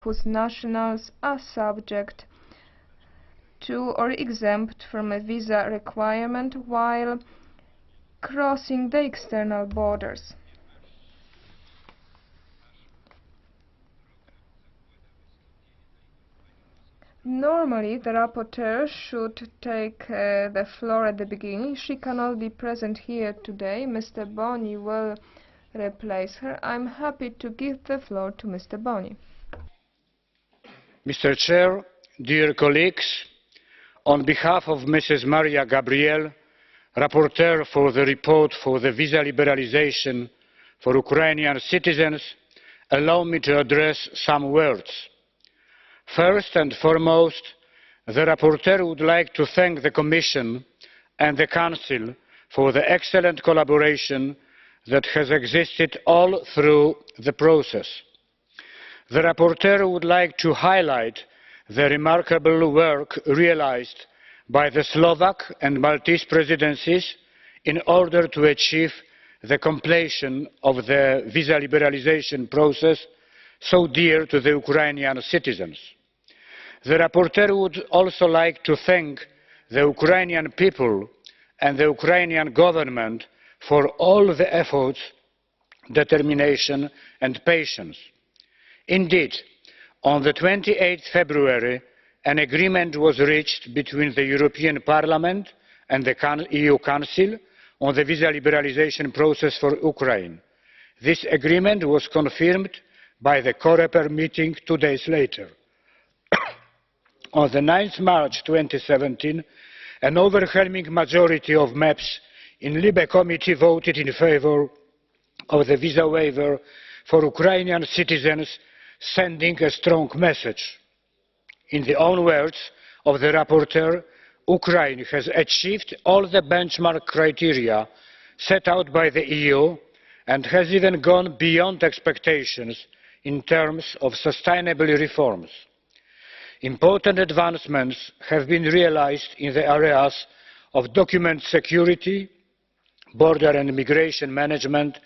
whose nationals are subject to or exempt from a visa requirement while crossing the external borders. Normally, the rapporteur should take the floor at the beginning. She cannot be present here today. Mr. Boni will replace her. I'm happy to give the floor to Mr. Boni. Mr. Chair, dear colleagues, on behalf of Mrs. Maria Gabriel, rapporteur for the report for the visa liberalization for Ukrainian citizens, allow me to address some words. First and foremost, the rapporteur would like to thank the Commission and the Council for the excellent collaboration that has existed all through the process. The rapporteur would like to highlight the remarkable work realized by the Slovak and Maltese presidencies in order to achieve the completion of the visa liberalization process so dear to the Ukrainian citizens. The rapporteur would also like to thank the Ukrainian people and the Ukrainian government for all the efforts, determination and patience. Indeed, on the 28th February, an agreement was reached between the European Parliament and the EU Council on the visa liberalization process for Ukraine. This agreement was confirmed by the Coreper meeting 2 days later. On the 9th March 2017, an overwhelming majority of MEPs in LIBE committee voted in favour of the visa waiver for Ukrainian citizens, sending a strong message. In the own words of the rapporteur, Ukraine has achieved all the benchmark criteria set out by the EU and has even gone beyond expectations in terms of sustainable reforms. Important advancements have been realized in the areas of document security, border and immigration management,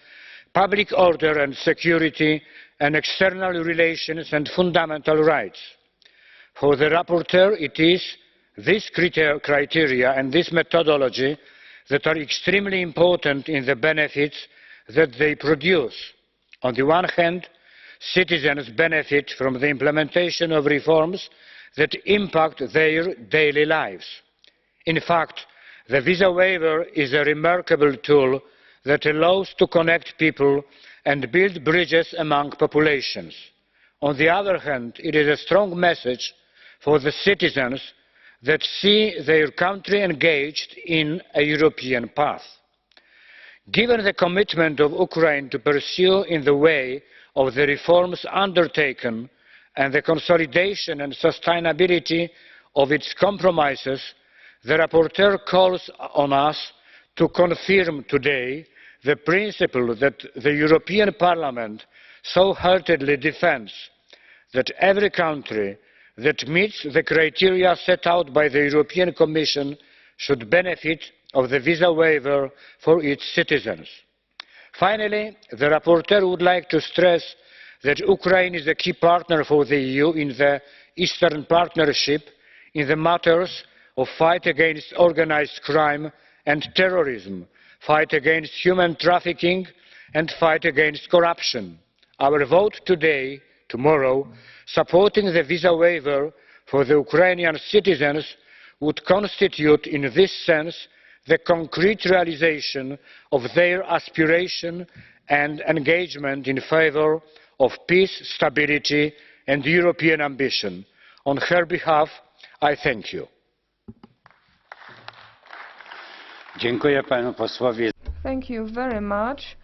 public order and security, and external relations and fundamental rights. For the rapporteur, it is these criteria and this methodology that are extremely important in the benefits that they produce. On the one hand, citizens benefit from the implementation of reforms that impact their daily lives. In fact, the visa waiver is a remarkable tool that allows to connect people and build bridges among populations. On the other hand, it is a strong message for the citizens that see their country engaged in a European path. Given the commitment of Ukraine to pursue in the way of the reforms undertaken and the consolidation and sustainability of its compromises, the rapporteur calls on us to confirm today the principle that the European Parliament so heartedly defends, that every country that meets the criteria set out by the European Commission should benefit of the visa waiver for its citizens. Finally, the rapporteur would like to stress that Ukraine is a key partner for the EU in the Eastern Partnership in the matters of fight against organised crime and terrorism, fight against human trafficking and fight against corruption. Our vote today, tomorrow, supporting the visa waiver for the Ukrainian citizens would constitute in this sense the concrete realisation of their aspiration and engagement in favour of peace, stability and European ambition. On her behalf, I thank you. Thank you very much.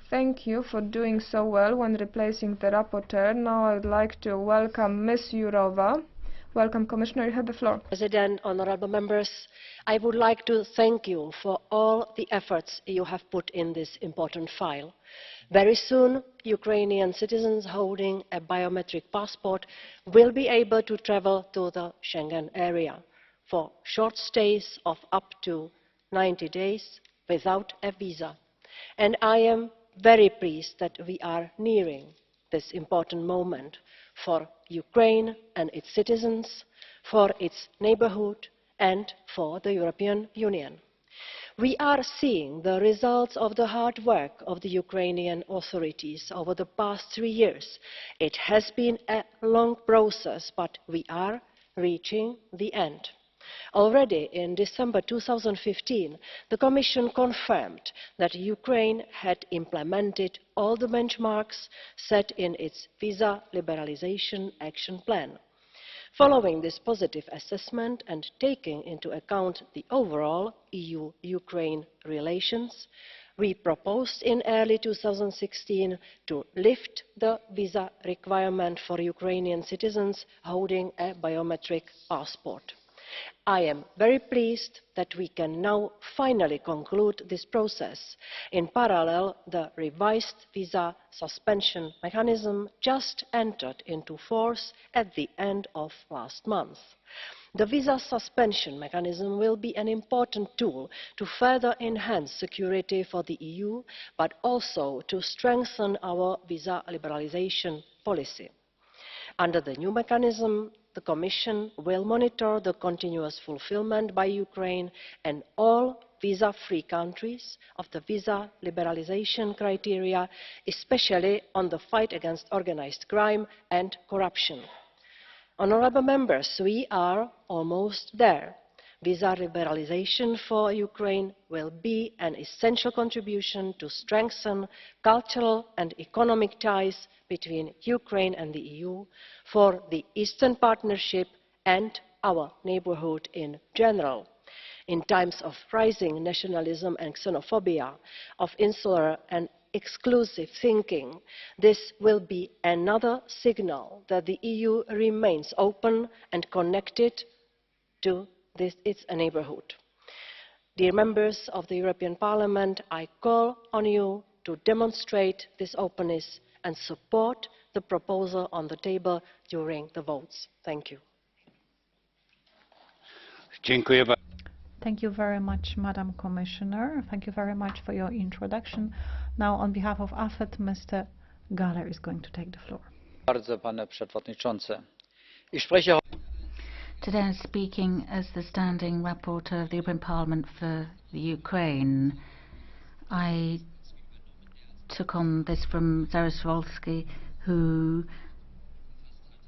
Thank you for doing so well when replacing the rapporteur. Now I would like to welcome Ms. Jourová. Welcome, Commissioner. You have the floor. President, honourable members, I would like to thank you for all the efforts you have put in this important file. Very soon, Ukrainian citizens holding a biometric passport will be able to travel to the Schengen area for short stays of up to 90 days without a visa. And I am very pleased that we are nearing this important moment for Ukraine and its citizens, for its neighbourhood and for the European Union. We are seeing the results of the hard work of the Ukrainian authorities over the past 3 years. It has been a long process, but we are reaching the end. Already in December 2015, the Commission confirmed that Ukraine had implemented all the benchmarks set in its visa liberalisation action plan. Following this positive assessment and taking into account the overall EU-Ukraine relations, we proposed in early 2016 to lift the visa requirement for Ukrainian citizens holding a biometric passport. I am very pleased that we can now finally conclude this process. In parallel, the revised visa suspension mechanism just entered into force at the end of last month. The visa suspension mechanism will be an important tool to further enhance security for the EU, but also to strengthen our visa liberalisation policy. Under the new mechanism, the Commission will monitor the continuous fulfilment by Ukraine and all visa-free countries of the visa liberalisation criteria, especially on the fight against organised crime and corruption. Honourable Members, we are almost there. Visa liberalisation for Ukraine will be an essential contribution to strengthen cultural and economic ties between Ukraine and the EU, for the Eastern Partnership and our neighbourhood in general. In times of rising nationalism and xenophobia, of insular and exclusive thinking, this will be another signal that the EU remains open and connected to its neighbourhood. Dear Members of the European Parliament, I call on you to demonstrate this openness and support the proposal on the table during the votes. Thank you. Thank you very much, Madam Commissioner. Thank you very much for your introduction. Now, on behalf of AFET, Mr. GAHLER is going to take the floor. Today I'm speaking as the standing rapporteur of the European Parliament for the Ukraine. I took on this from Jarosław WAŁÍSA, who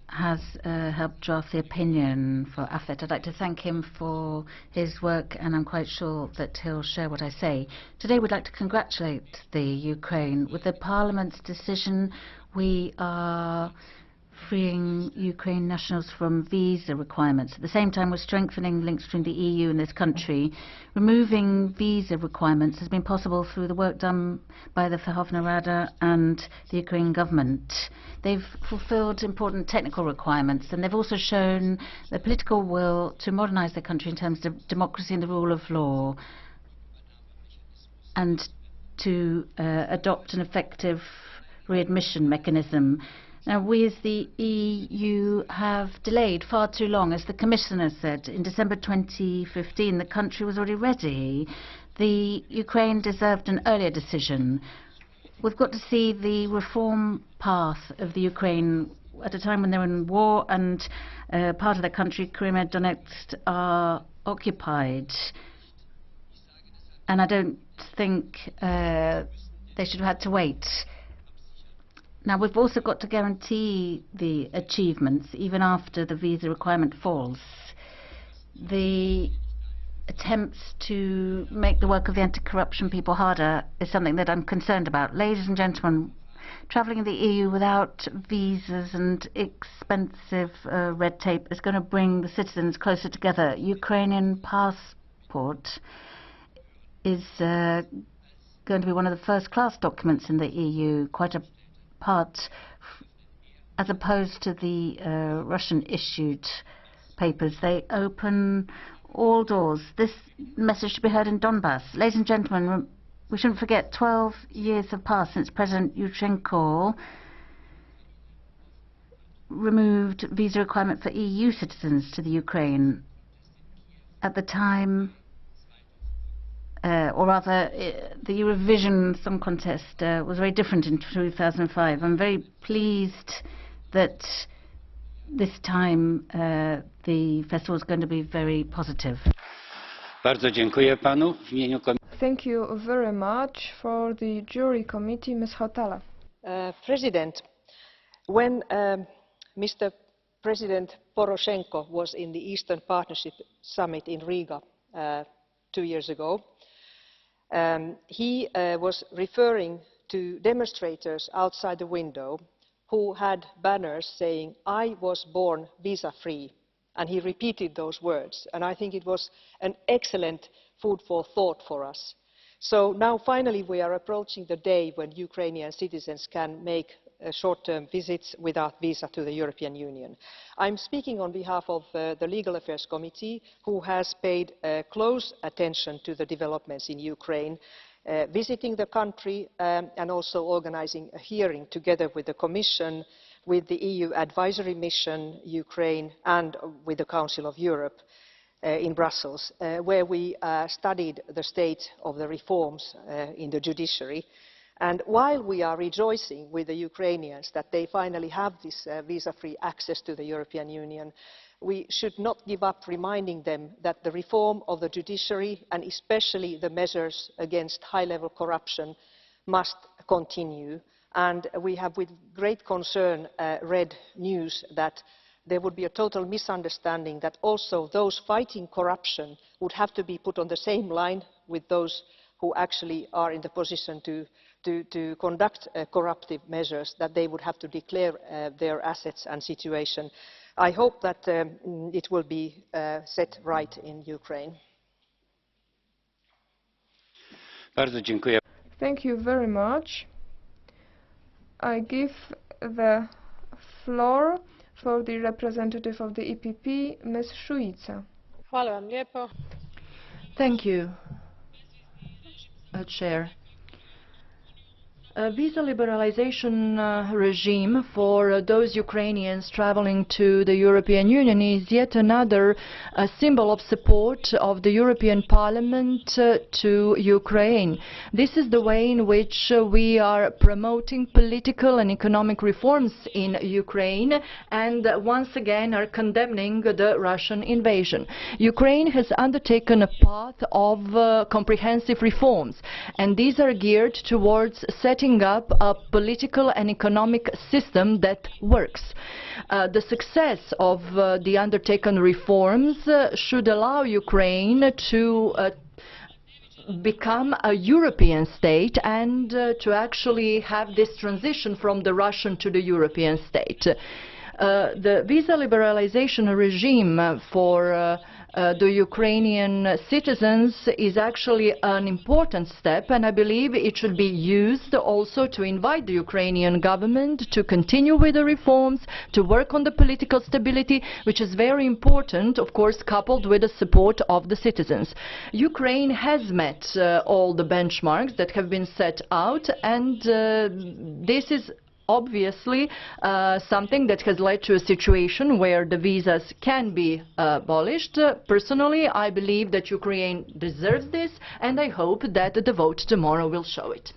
has helped draft the opinion for AFET. I'd like to thank him for his work, and I'm quite sure that he'll share what I say. Today we'd like to congratulate the Ukraine. With the Parliament's decision, we are freeing Ukraine nationals from visa requirements. At the same time, we're strengthening links between the EU and this country. Removing visa requirements has been possible through the work done by the Verkhovna Rada and the Ukrainian government. They've fulfilled important technical requirements, and they've also shown the political will to modernize their country in terms of democracy and the rule of law, and to adopt an effective readmission mechanism. Now, we as the EU have delayed far too long. As the Commissioner said, in December 2015, the country was already ready. The Ukraine deserved an earlier decision. We've got to see the reform path of the Ukraine at a time when they're in war and part of the country, Crimea and Donetsk, are occupied. And I don't think they should have had to wait. Now, we've also got to guarantee the achievements even after the visa requirement falls. The attempts to make the work of the anti-corruption people harder is something that I'm concerned about. Ladies and gentlemen, travelling in the EU without visas and expensive red tape is going to bring the citizens closer together. Ukrainian passport is going to be one of the first-class documents in the EU, quite a part, as opposed to the Russian-issued papers. They open all doors. This message should be heard in Donbass. Ladies and gentlemen, we shouldn't forget 12 years have passed since President Yushchenko removed visa requirement for EU citizens to the Ukraine. At the time, or rather, the Eurovision Song Contest was very different in 2005. I'm very pleased that this time the festival is going to be very positive. Bardzo dziękuję panu w imieniu Thank you very much. For the jury committee, Ms. Hautala. President, when Mr. President Poroshenko was in the Eastern Partnership Summit in Riga 2 years ago, he was referring to demonstrators outside the window who had banners saying, "I was born visa-free," and he repeated those words. And I think it was an excellent food for thought for us. So now finally we are approaching the day when Ukrainian citizens can make short-term visits without visa to the European Union. I'm speaking on behalf of the Legal Affairs Committee, who has paid close attention to the developments in Ukraine, visiting the country and also organizing a hearing together with the Commission, with the EU Advisory Mission Ukraine and with the Council of Europe in Brussels, where we studied the state of the reforms in the judiciary. And while we are rejoicing with the Ukrainians that they finally have this visa-free access to the European Union, we should not give up reminding them that the reform of the judiciary, and especially the measures against high-level corruption, must continue. And we have with great concern read news that there would be a total misunderstanding that also those fighting corruption would have to be put on the same line with those who actually are in the position to conduct corruptive measures, that they would have to declare their assets and situation. I hope that it will be set right in Ukraine. Bardzo dziękuję. Thank you very much. I give the floor for the representative of the EPP, Ms. Šuica. Hvala vam lijepo. Thank you, Chair. A visa liberalization regime for those Ukrainians traveling to the European Union is yet another symbol of support of the European Parliament to Ukraine. This is the way in which we are promoting political and economic reforms in Ukraine and once again are condemning the Russian invasion. Ukraine has undertaken a path of comprehensive reforms, and these are geared towards setting up a political and economic system that works. The success of the undertaken reforms should allow Ukraine to become a European state and to actually have this transition from the Russian to the European state. The visa liberalization regime for the Ukrainian citizens is actually an important step, and I believe it should be used also to invite the Ukrainian government to continue with the reforms, to work on the political stability, which is very important, of course, coupled with the support of the citizens. Ukraine has met all the benchmarks that have been set out, and this is obviously something that has led to a situation where the visas can be abolished. Personally, I believe that Ukraine deserves this, and I hope that the vote tomorrow will show it.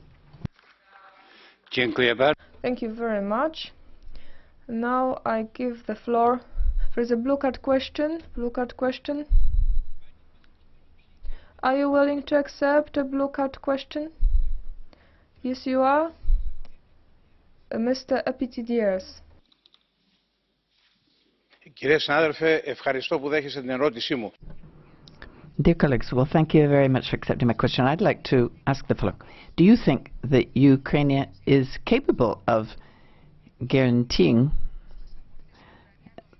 Thank you very much. Now I give the floor. There is a blue card question. Blue card question. Are you willing to accept a blue card question? Yes, you are. Mr. EPITIDEIOS. Κύριε συνάδελφε, ευχαριστώ που δέχεστε την ερώτησή μου. Dear colleagues, well, thank you very much for accepting my question. I'd like to ask the following. Do you think that Ukraine is capable of guaranteeing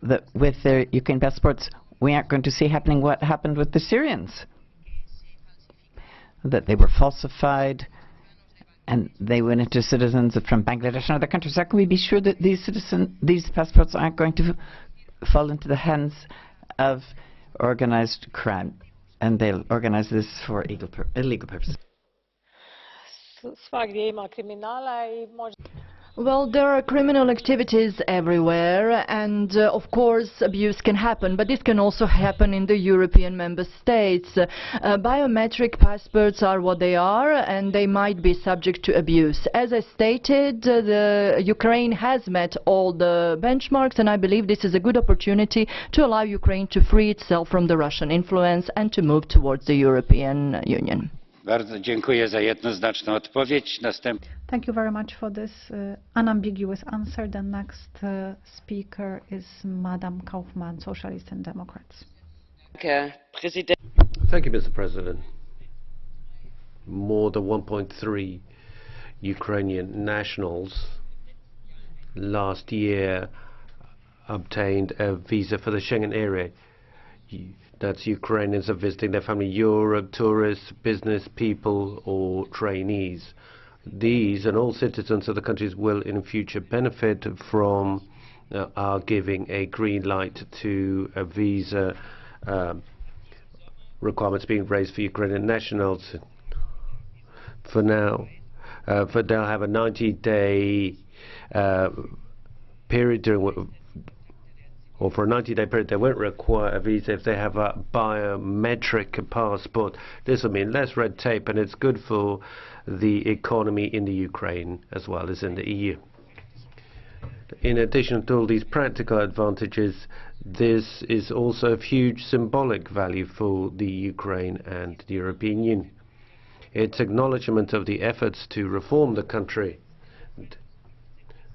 that with their Ukraine passports we aren't going to see happening what happened with the Syrians? That they were falsified and they went into citizens from Bangladesh and other countries. How can we be sure that these passports aren't going to fall into the hands of organized crime, and they'll organize this for illegal purposes? Well, there are criminal activities everywhere, and of course abuse can happen, but this can also happen in the European member states. Biometric passports are what they are, and they might be subject to abuse. As I stated, the Ukraine has met all the benchmarks, and I believe this is a good opportunity to allow Ukraine to free itself from the Russian influence and to move towards the European Union. Bardzo dziękuję za jednoznaczną odpowiedź. Thank you very much for this unambiguous answer. The next speaker is Madam Kaufmann, Socialists and Democrats. Thank you, Mr. President. More than 1.3 Ukrainian nationals last year obtained a visa for the Schengen area. That's Ukrainians are visiting their family in Europe, tourists, business people, or trainees. These and all citizens of the countries will in future benefit from our giving a green light to a visa requirements being raised for Ukrainian nationals. For now, they'll have a 90-day period during or for a 90-day period, they won't require a visa if they have a biometric passport. This will mean less red tape, and it's good for the economy in the Ukraine as well as in the EU. In addition to all these practical advantages, this is also of huge symbolic value for the Ukraine and the European Union. It's acknowledgement of the efforts to reform the country.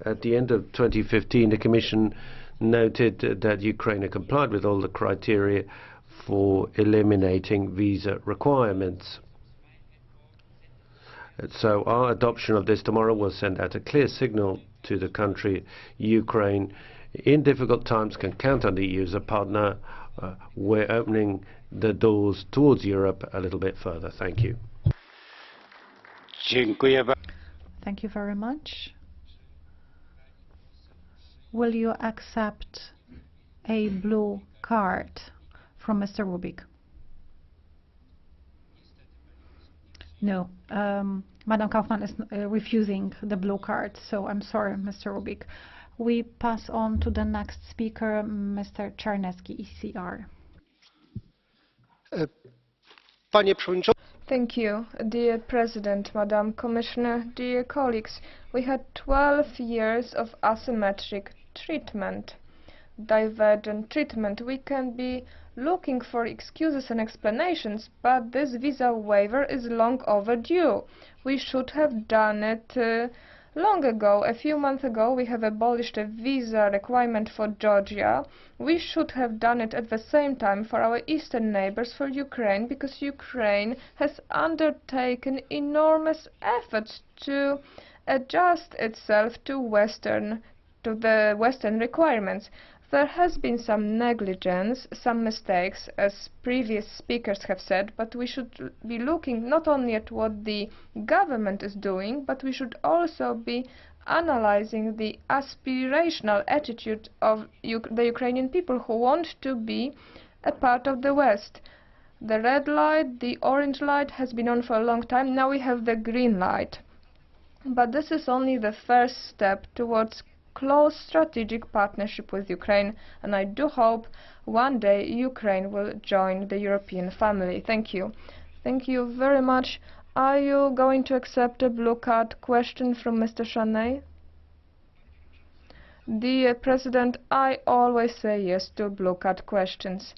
At the end of 2015, the Commission noted that Ukraine had complied with all the criteria for eliminating visa requirements. So our adoption of this tomorrow will send out a clear signal to the country. Ukraine, in difficult times, can count on the EU as a partner. We're opening the doors towards Europe a little bit further. Thank you. Thank you very much. Will you accept a blue card from Mr. Rubik? No. Madam Kaufmann is refusing the blue card, so I'm sorry, Mr. Rubik. We pass on to the next speaker, Mr. Czarnecki, ECR. Thank you, dear President, Madam Commissioner, dear colleagues. We had 12 years of asymmetric treatment, divergent treatment. We can be looking for excuses and explanations, but this visa waiver is long overdue. We should have done it long ago. A few months ago we have abolished a visa requirement for Georgia. We should have done it at the same time for our eastern neighbors, for Ukraine, because Ukraine has undertaken enormous efforts to adjust itself to the Western requirements. There has been some negligence, some mistakes, as previous speakers have said, but we should be looking not only at what the government is doing, but we should also be analyzing the aspirational attitude of the Ukrainian people who want to be a part of the West. The red light, the orange light has been on for a long time. Now we have the green light. But this is only the first step towards close strategic partnership with Ukraine, and I do hope one day Ukraine will join the European family. Thank you. Thank you very much. Are you going to accept a blue card question from Mr. Szanyi? Dear President, I always say yes to blue card questions.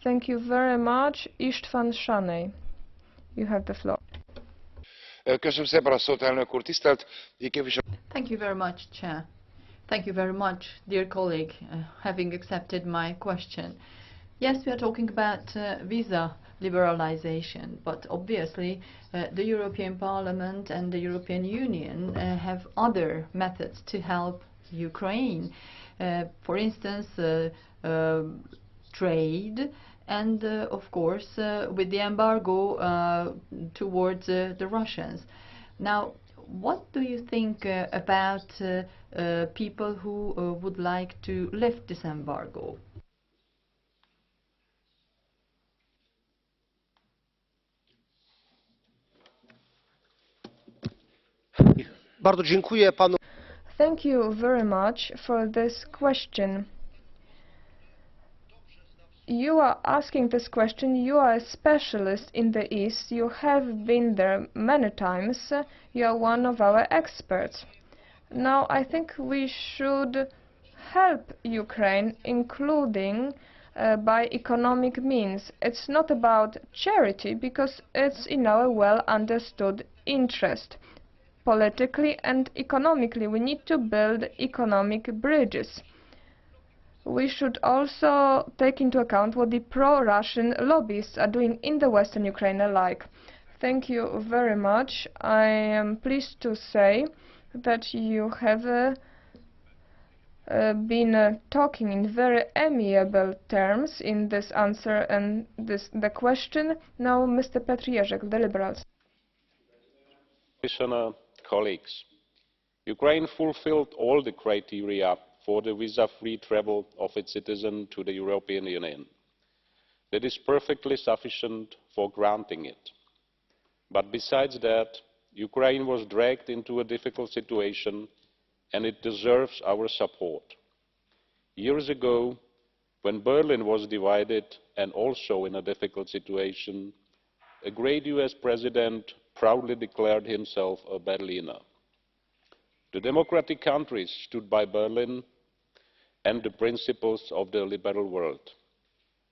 Thank you very much. István Szanyi, you have the floor. Thank you very much, Chair. Thank you very much, dear colleague, having accepted my question. Yes, we are talking about visa liberalization, but obviously the European Parliament and the European Union have other methods to help Ukraine. For instance, trade and, of course, with the embargo towards the Russians. Now, what do you think about people who would like to lift this embargo? Thank you very much for this question. You are asking this question, you are a specialist in the East, you have been there many times, you are one of our experts. Now, I think we should help Ukraine, including by economic means. It's not about charity, because it's in our well-understood interest. Politically and economically, we need to build economic bridges. We should also take into account what the pro-Russian lobbyists are doing in the Western Ukraine alike. Thank you very much. I am pleased to say that you have been talking in very amiable terms in this answer and the question. Now, Mr. Petr JEŽEK, the Liberals. Commissioner, colleagues, Ukraine fulfilled all the criteria for the visa-free travel of its citizens to the European Union. That is perfectly sufficient for granting it. But besides that, Ukraine was dragged into a difficult situation, and it deserves our support. Years ago, when Berlin was divided and also in a difficult situation, a great US president proudly declared himself a Berliner. The democratic countries stood by Berlin and the principles of the liberal world.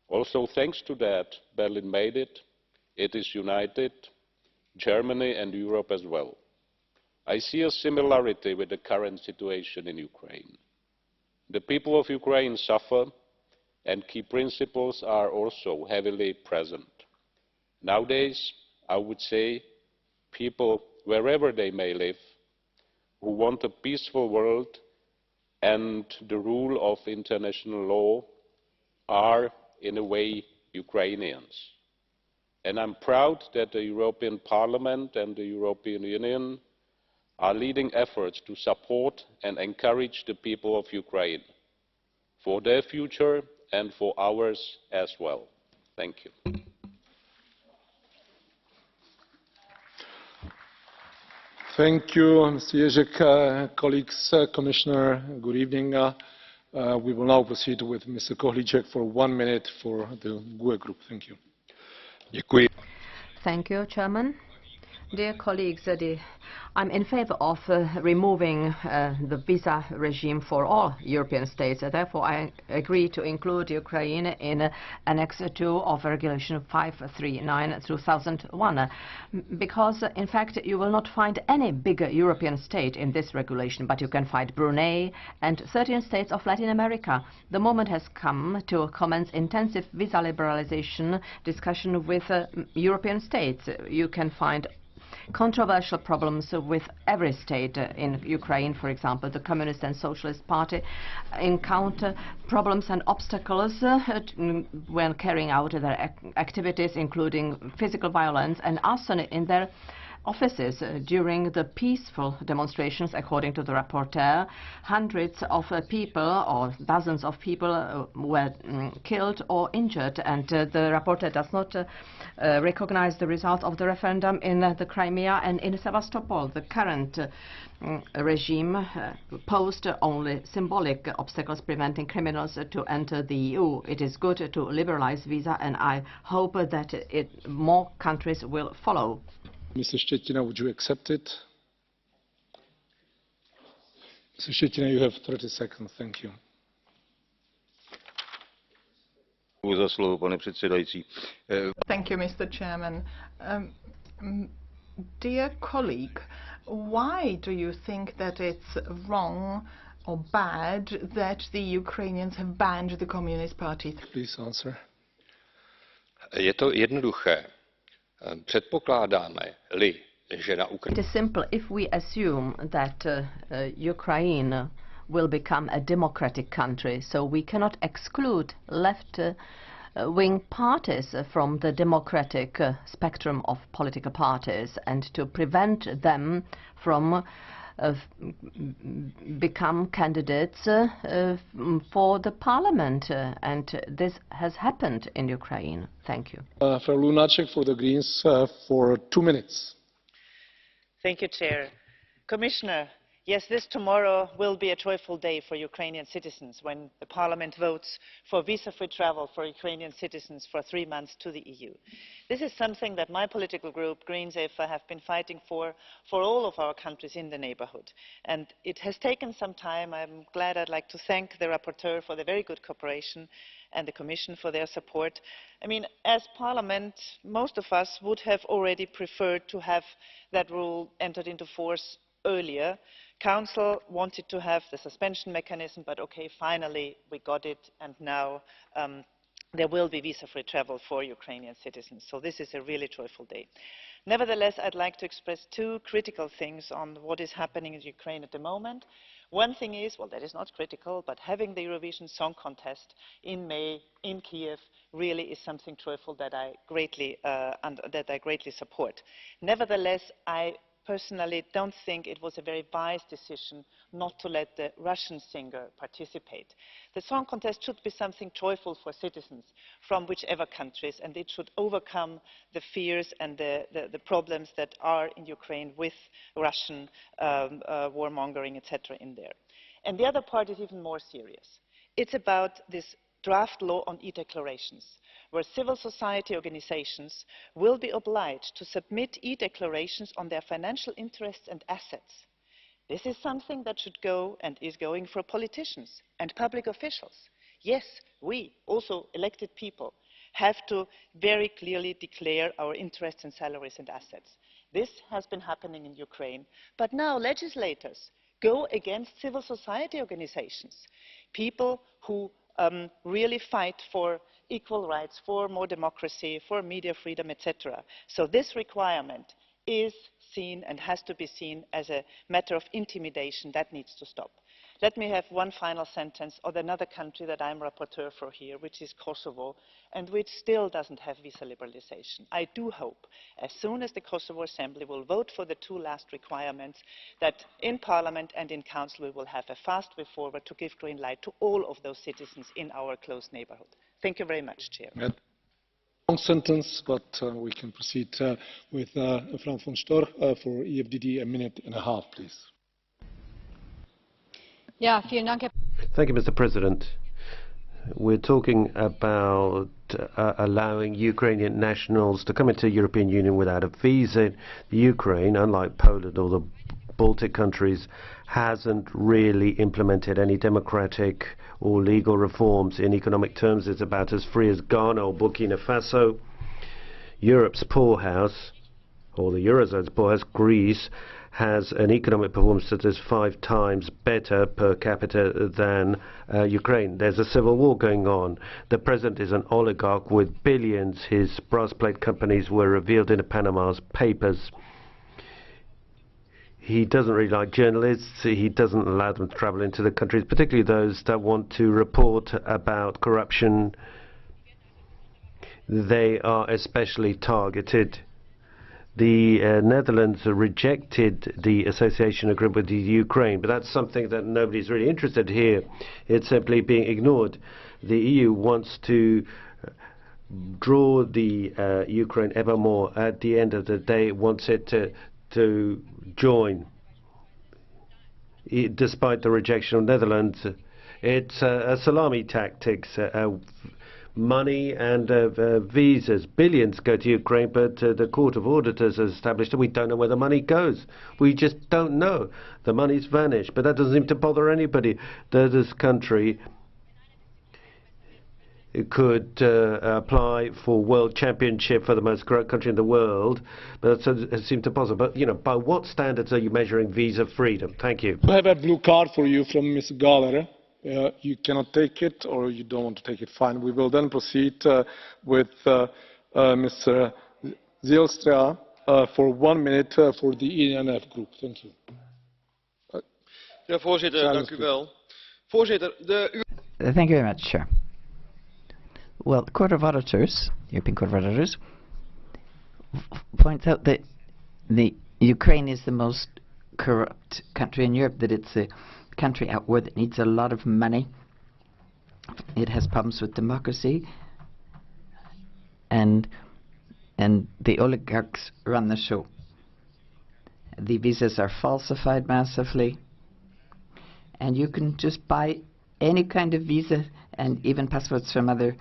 Also, thanks to that, Berlin made it. It is united, Germany and Europe as well. I see a similarity with the current situation in Ukraine. The people of Ukraine suffer, and key principles are also heavily present. Nowadays, I would say, people, wherever they may live, who want a peaceful world and the rule of international law are, in a way, Ukrainians. And I'm proud that the European Parliament and the European Union are leading efforts to support and encourage the people of Ukraine for their future and for ours as well. Thank you. Thank you, Mr. Ježek. Colleagues, Commissioner, good evening. We will now proceed with Mr. Kohlíček for 1 minute for the GUE group. Thank you. Thank you, Chairman. Dear colleagues, I'm in favor of removing the visa regime for all European states. Therefore, I agree to include Ukraine in Annex 2 of Regulation 539/2001, because, in fact, you will not find any bigger European state in this regulation, but you can find Brunei and 13 states of Latin America. The moment has come to commence intensive visa liberalization discussion with European states. You can find controversial problems with every state in Ukraine. For example, the Communist and Socialist Party encounter problems and obstacles when carrying out their activities, including physical violence and arson in their offices. During the peaceful demonstrations, according to the rapporteur, hundreds of people or dozens of people were killed or injured, and the rapporteur does not recognize the result of the referendum in the Crimea and in Sevastopol. The current regime posed only symbolic obstacles preventing criminals to enter the EU. It is good to liberalize visa, and I hope that more countries will follow. Mr. Štětina, would you accept it? Mr. Štětina, you have 30 seconds. Thank you. Thank you, Mr. Chairman. Dear colleague, why do you think that it's wrong or bad that the Ukrainians have banned the Communist Party? Please answer. Je to jednoduché. Předpokládáme-li, že na Ukrajině. It is simple. If we assume that Ukraine will become a democratic country, so we cannot exclude left-wing parties from the democratic spectrum of political parties, and to prevent them from become candidates for the parliament, and this has happened in Ukraine. Thank you. For Lunacek for the Greens for 2 minutes. Thank you, Chair. Commissioner, Yes, this tomorrow will be a joyful day for Ukrainian citizens when the Parliament votes for visa-free travel for Ukrainian citizens for 3 months to the EU. This is something that my political group, Greens EFA, have been fighting for all of our countries in the neighbourhood. And it has taken some time. I'm glad. I'd like to thank the rapporteur for the very good cooperation and the Commission for their support. I mean, as Parliament, most of us would have already preferred to have that rule entered into force earlier. Council wanted to have the suspension mechanism, but okay, finally we got it, and now there will be visa-free travel for Ukrainian citizens. So this is a really joyful day. Nevertheless, I'd like to express two critical things on what is happening in Ukraine at the moment. One thing is, well, that is not critical, but having the Eurovision Song Contest in May in Kiev really is something joyful that I greatly support. Nevertheless, I personally don't think it was a very wise decision not to let the Russian singer participate. The song contest should be something joyful for citizens from whichever countries, and it should overcome the fears and the problems that are in Ukraine with Russian warmongering, etc. in there. And the other part is even more serious. It's about this draft law on e-declarations, where civil society organisations will be obliged to submit e-declarations on their financial interests and assets. This is something that should go and is going for politicians and public officials. Yes, we, also elected people, have to very clearly declare our interests and salaries and assets. This has been happening in Ukraine, but now legislators go against civil society organisations, people who really fight for equal rights, for more democracy, for media freedom, etc. So this requirement is seen and has to be seen as a matter of intimidation that needs to stop. Let me have one final sentence on another country that I'm rapporteur for here, which is Kosovo, and which still doesn't have visa liberalisation. I do hope, as soon as the Kosovo Assembly will vote for the two last requirements, that in Parliament and in Council we will have a fast way forward to give green light to all of those citizens in our close neighbourhood. Thank you very much, Chair. Long sentence, but we can proceed with Franz von Storch for EFDD, a minute and a half, please. Thank you, Mr. President. We're talking about allowing Ukrainian nationals to come into the European Union without a visa. Ukraine, unlike Poland or the Baltic countries, hasn't really implemented any democratic or legal reforms. In economic terms, it's about as free as Ghana or Burkina Faso. Europe's poorhouse, or the Eurozone's poorhouse, Greece, has an economic performance that is 5 times better per capita than Ukraine. There's a civil war going on. The president is an oligarch with billions. His brass plate companies were revealed in the Panama's papers. He doesn't really like journalists. He doesn't allow them to travel into the countries, particularly those that want to report about corruption. They are especially targeted. The Netherlands rejected the association agreement with the Ukraine, but that's something that nobody's really interested here. It's simply being ignored. The EU wants to draw the Ukraine ever more. At the end of the day, it wants it to join. Despite the rejection of Netherlands, it's a salami tactics. Money and visas. Billions go to Ukraine, but the Court of Auditors has established that we don't know where the money goes. We just don't know. The money's vanished, but that doesn't seem to bother anybody. This country could apply for World Championship for the most corrupt country in the world, but it seems to bother. But, you know, by what standards are you measuring visa freedom? Thank you. I have a blue card for you from Ms. GAHLER. You cannot take it, or you don't want to take it. Fine. We will then proceed with Mr. ZIJLSTRA for 1 minute for the ENF group. Thank you. Ja, voorzitter, dank u wel. Voorzitter, Thank you very much, Chair. Well, the Court of Auditors, European Court of Auditors, points out that the Ukraine is the most corrupt country in Europe, that it's a country outward that needs a lot of money. It has problems with democracy, and the oligarchs run the show. The visas are falsified massively. and you can just buy any kind of visa and even passports from other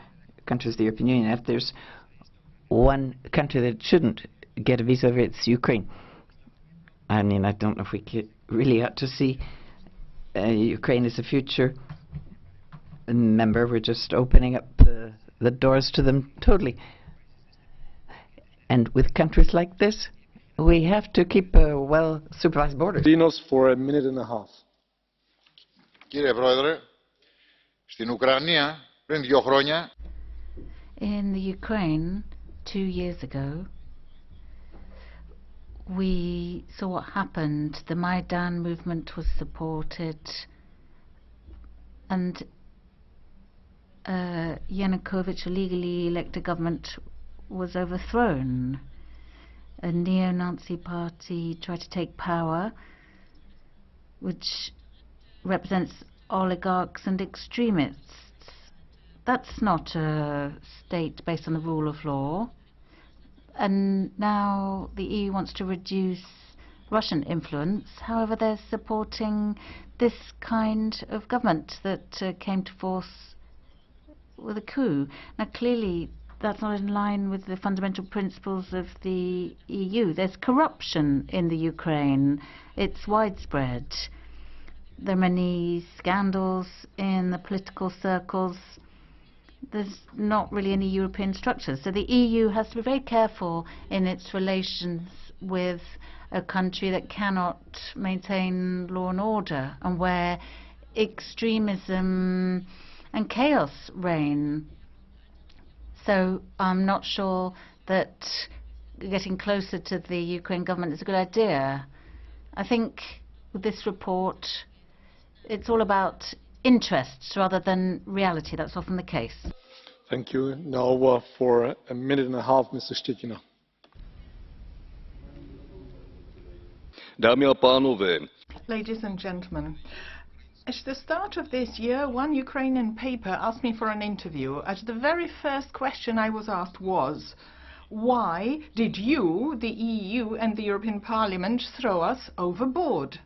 countries of the European Union. If there's one country that shouldn't get a visa, it's Ukraine. I mean, I don't know if we really ought to see Ukraine as a future member. We're just opening up the doors to them totally. And with countries like this, we have to keep well-supervised borders. Dinos for a minute and a half. Κύριε Πρόεδρε, στην Ουκρανία πριν 2 χρόνια. In the Ukraine 2 years ago, we saw what happened. The Maidan movement was supported, and Yanukovych, a legally elected government, was overthrown. A neo-Nazi party tried to take power, which represents oligarchs and extremists. That's not a state based on the rule of law. And now the EU wants to reduce Russian influence. However, they're supporting this kind of government that came to force with a coup. Now, clearly, that's not in line with the fundamental principles of the EU. There's corruption in the Ukraine. It's widespread. There are many scandals in the political circles. There's not really any European structure. So the EU has to be very careful in its relations with a country that cannot maintain law and order and where extremism and chaos reign. So I'm not sure that getting closer to the Ukraine government is a good idea. I think with this report, it's all about interests rather than reality. That's often the case. Thank you. Now for a minute and a half, Mr. Štětina. Dámy a pánové. Ladies and gentlemen, at the start of this year, one Ukrainian paper asked me for an interview. At the very first question I was asked was, why did you, the EU and the European Parliament, throw us overboard?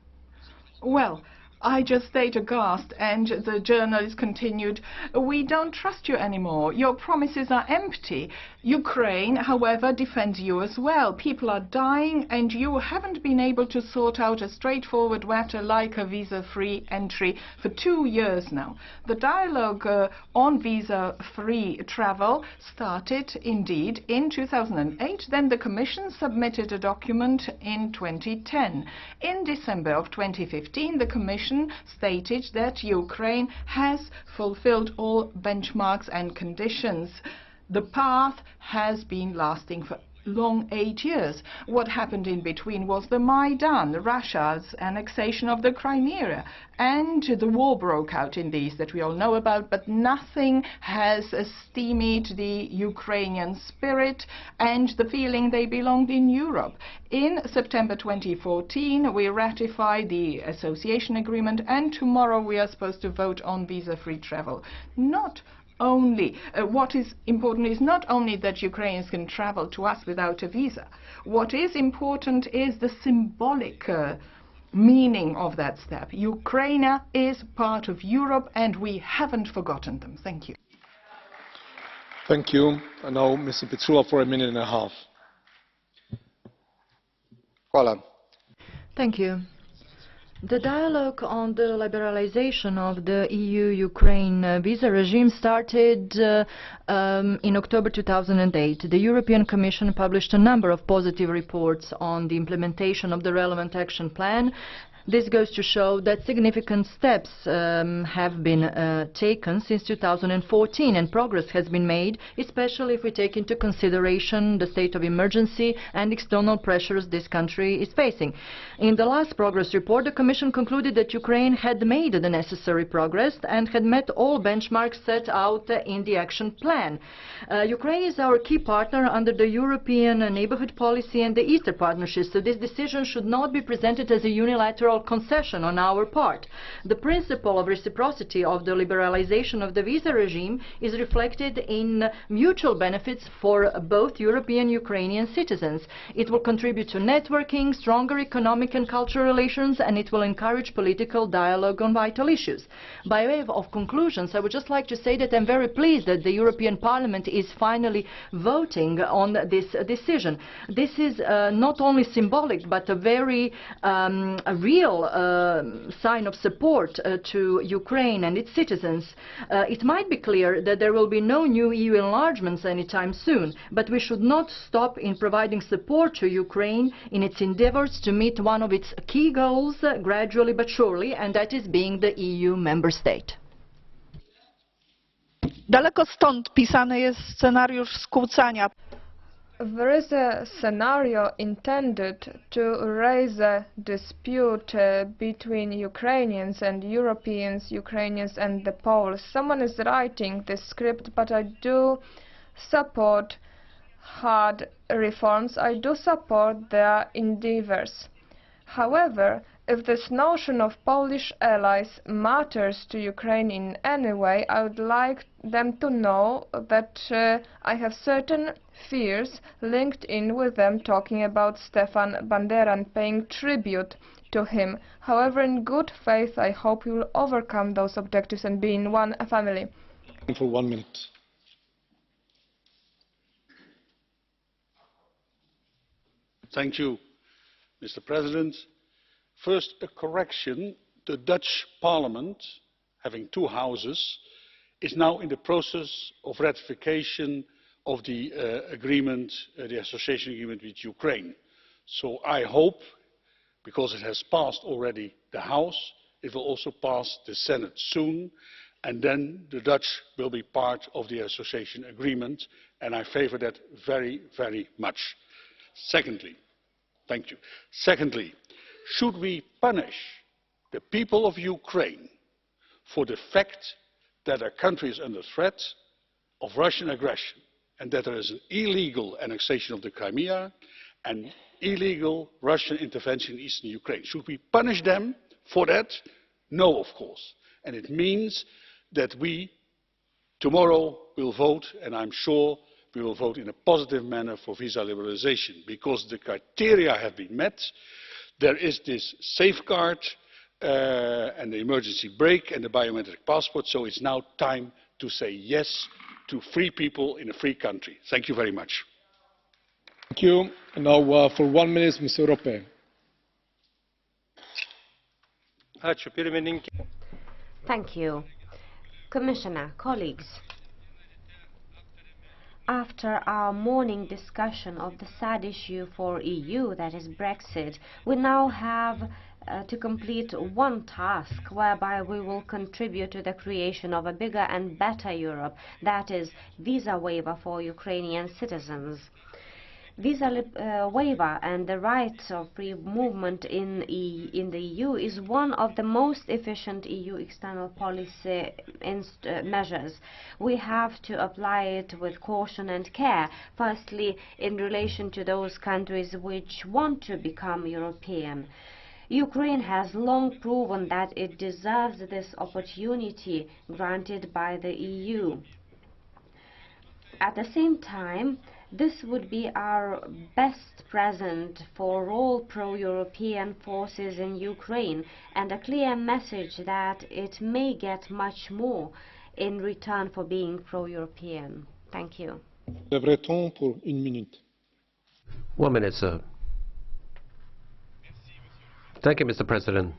Well, I just stayed aghast, and the journalist continued, we don't trust you anymore. Your promises are empty. Ukraine, however, defends you as well. People are dying, and you haven't been able to sort out a straightforward matter like a visa-free entry for 2 years now. The dialogue on visa-free travel started, indeed, in 2008. Then the Commission submitted a document in 2010. In December of 2015, the Commission stated that Ukraine has fulfilled all benchmarks and conditions. The path has been lasting for long 8 years. What happened in between was the Maidan, Russia's annexation of the Crimea, and the war broke out in these that we all know about, but nothing has stymied the Ukrainian spirit and the feeling they belonged in Europe. In September 2014, we ratified the association agreement, and tomorrow we are supposed to vote on visa-free travel. What is important is not only that Ukrainians can travel to us without a visa. What is important is the symbolic meaning of that step. Ukraine is part of Europe, and we haven't forgotten them. Thank you. Thank you. And now Mr. Picula for a minute and a half. Hvala. Thank you. The dialogue on the liberalization of the EU-Ukraine visa regime started in October 2008. The European Commission published a number of positive reports on the implementation of the relevant action plan. This goes to show that significant steps have been taken since 2014, and progress has been made, especially if we take into consideration the state of emergency and external pressures this country is facing. In the last progress report, the Commission concluded that Ukraine had made the necessary progress and had met all benchmarks set out in the action plan. Ukraine is our key partner under the European Neighbourhood Policy and the Eastern Partnership, so this decision should not be presented as a unilateral political concession on our part. The principle of reciprocity of the liberalization of the visa regime is reflected in mutual benefits for both European and Ukrainian citizens. It will contribute to networking, stronger economic and cultural relations, and it will encourage political dialogue on vital issues. By way of conclusions, I would just like to say that I'm very pleased that the European Parliament is finally voting on this decision. This is not only symbolic but a very real sign of support to Ukraine and its citizens. It might be clear that there will be no new EU enlargements anytime soon, but we should not stop in providing support to Ukraine in its endeavors to meet one of its key goals gradually but surely, and that is being the EU member state. Daleko stąd pisany jest scenariusz skłócania. There is a scenario intended to raise a dispute between Ukrainians and Europeans, Ukrainians and the Poles. Someone is writing this script, but I do support hard reforms. I do support their endeavors. However, if this notion of Polish allies matters to Ukraine in any way, I would like them to know that I have certain fears linked in with them talking about Stefan Bandera and paying tribute to him. However, in good faith, I hope you will overcome those objectives and be in one family. For 1 minute. Thank you, Mr. President. First, a correction. The Dutch Parliament, having two houses, is now in the process of ratification of the agreement, the association agreement with Ukraine. So I hope, because it has passed already the House, it will also pass the Senate soon, and then the Dutch will be part of the association agreement, and I favour that very, very much. Secondly, thank you. Secondly, should we punish the people of Ukraine for the fact that their country is under threat of Russian aggression and that there is an illegal annexation of the Crimea and illegal Russian intervention in eastern Ukraine? Should we punish them for that? No, of course. And it means that we tomorrow will vote, and I'm sure we will vote in a positive manner for visa liberalisation, because the criteria have been met. There is this safeguard and the emergency brake and the biometric passport, so it's now time to say yes to free people in a free country. Thank you very much. Thank you. And now for 1 minute, Mr. ROPŁ. Thank you. Commissioner, colleagues, after our morning discussion of the sad issue for EU, that is Brexit, we now have to complete one task whereby we will contribute to the creation of a bigger and better Europe, that is visa waiver for Ukrainian citizens. Visa waiver and the right of free movement in the EU is one of the most efficient EU external policy measures. We have to apply it with caution and care, firstly in relation to those countries which want to become European. Ukraine has long proven that it deserves this opportunity granted by the EU. At the same time, this would be our best present for all pro-European forces in Ukraine and a clear message that it may get much more in return for being pro-European. Thank you. LEBRETON for 1 minute. 1 minute, sir. Thank you, Mr. President.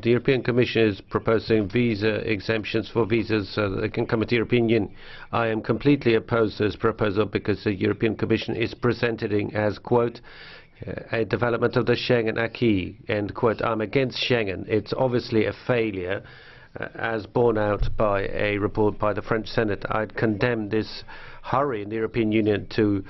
The European Commission is proposing visa exemptions for visas so that they can come into the European Union. I am completely opposed to this proposal because the European Commission is presenting as, quote, a development of the Schengen acquis, end quote. I'm against Schengen. It's obviously a failure, as borne out by a report by the French Senate. I'd condemn this hurry in the European Union to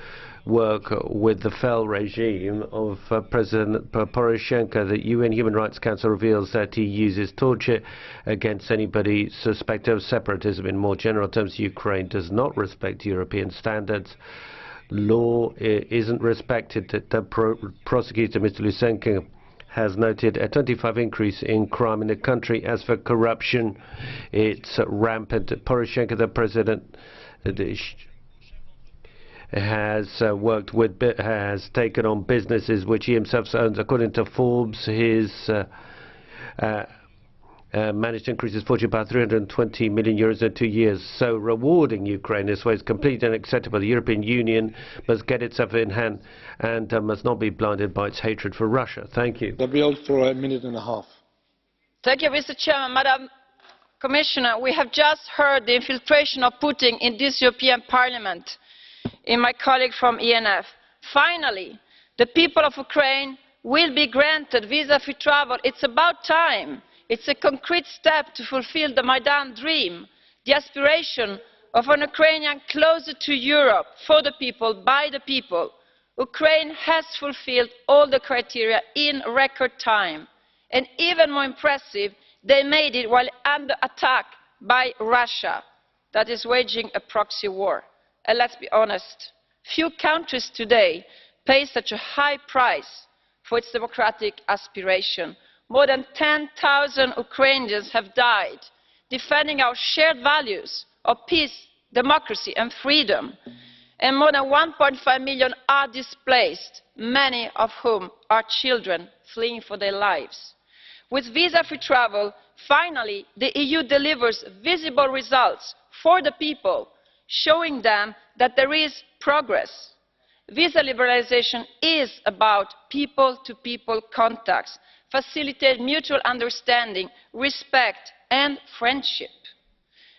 work with the fell regime of President Poroshenko. The UN Human Rights Council reveals that he uses torture against anybody suspected of separatism. In more general terms, Ukraine does not respect European standards. Law isn't respected. The prosecutor, Mr. Lysenko, has noted a 25% increase in crime in the country. As for corruption, it's rampant. Poroshenko, the president, has taken on businesses which he himself owns. According to Forbes, his managed to increase his fortune by 320 million euros in 2 years. So rewarding Ukraine this way is completely unacceptable. The European Union must get itself in hand and must not be blinded by its hatred for Russia. Thank you. The bill for a minute and a half. Thank you, Mr. Chairman. Madam Commissioner, we have just heard the infiltration of Putin in this European Parliament, in my colleague from ENF. Finally, the people of Ukraine will be granted visa-free travel. It's about time. It's a concrete step to fulfill the Maidan dream, the aspiration of an Ukrainian closer to Europe, for the people, by the people. Ukraine has fulfilled all the criteria in record time. And even more impressive, they made it while under attack by Russia, that is waging a proxy war. And let's be honest, few countries today pay such a high price for its democratic aspiration. More than 10,000 Ukrainians have died defending our shared values of peace, democracy and freedom. And more than 1.5 million are displaced, many of whom are children fleeing for their lives. With visa-free travel, finally, the EU delivers visible results for the people, showing them that there is progress. Visa liberalization is about people-to-people contacts, facilitate mutual understanding, respect and friendship.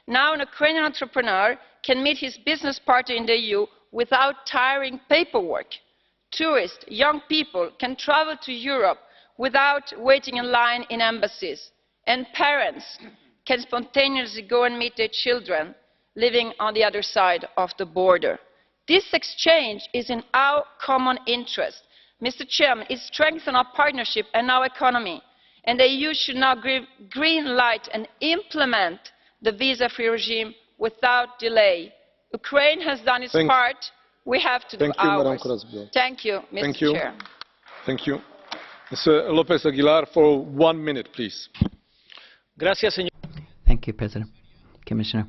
Now an Ukrainian entrepreneur can meet his business partner in the EU without tiring paperwork. Tourists, young people can travel to Europe without waiting in line in embassies. And parents can spontaneously go and meet their children living on the other side of the border. This exchange is in our common interest. Mr. Chairman, it strengthens our partnership and our economy, and the EU should now give green light and implement the visa-free regime without delay. Ukraine has done its part. We have to do ours. Thank you, Mr. Chair. Thank you. Mr. Lopez Aguilar, for 1 minute, please. Thank you, President. Commissioner.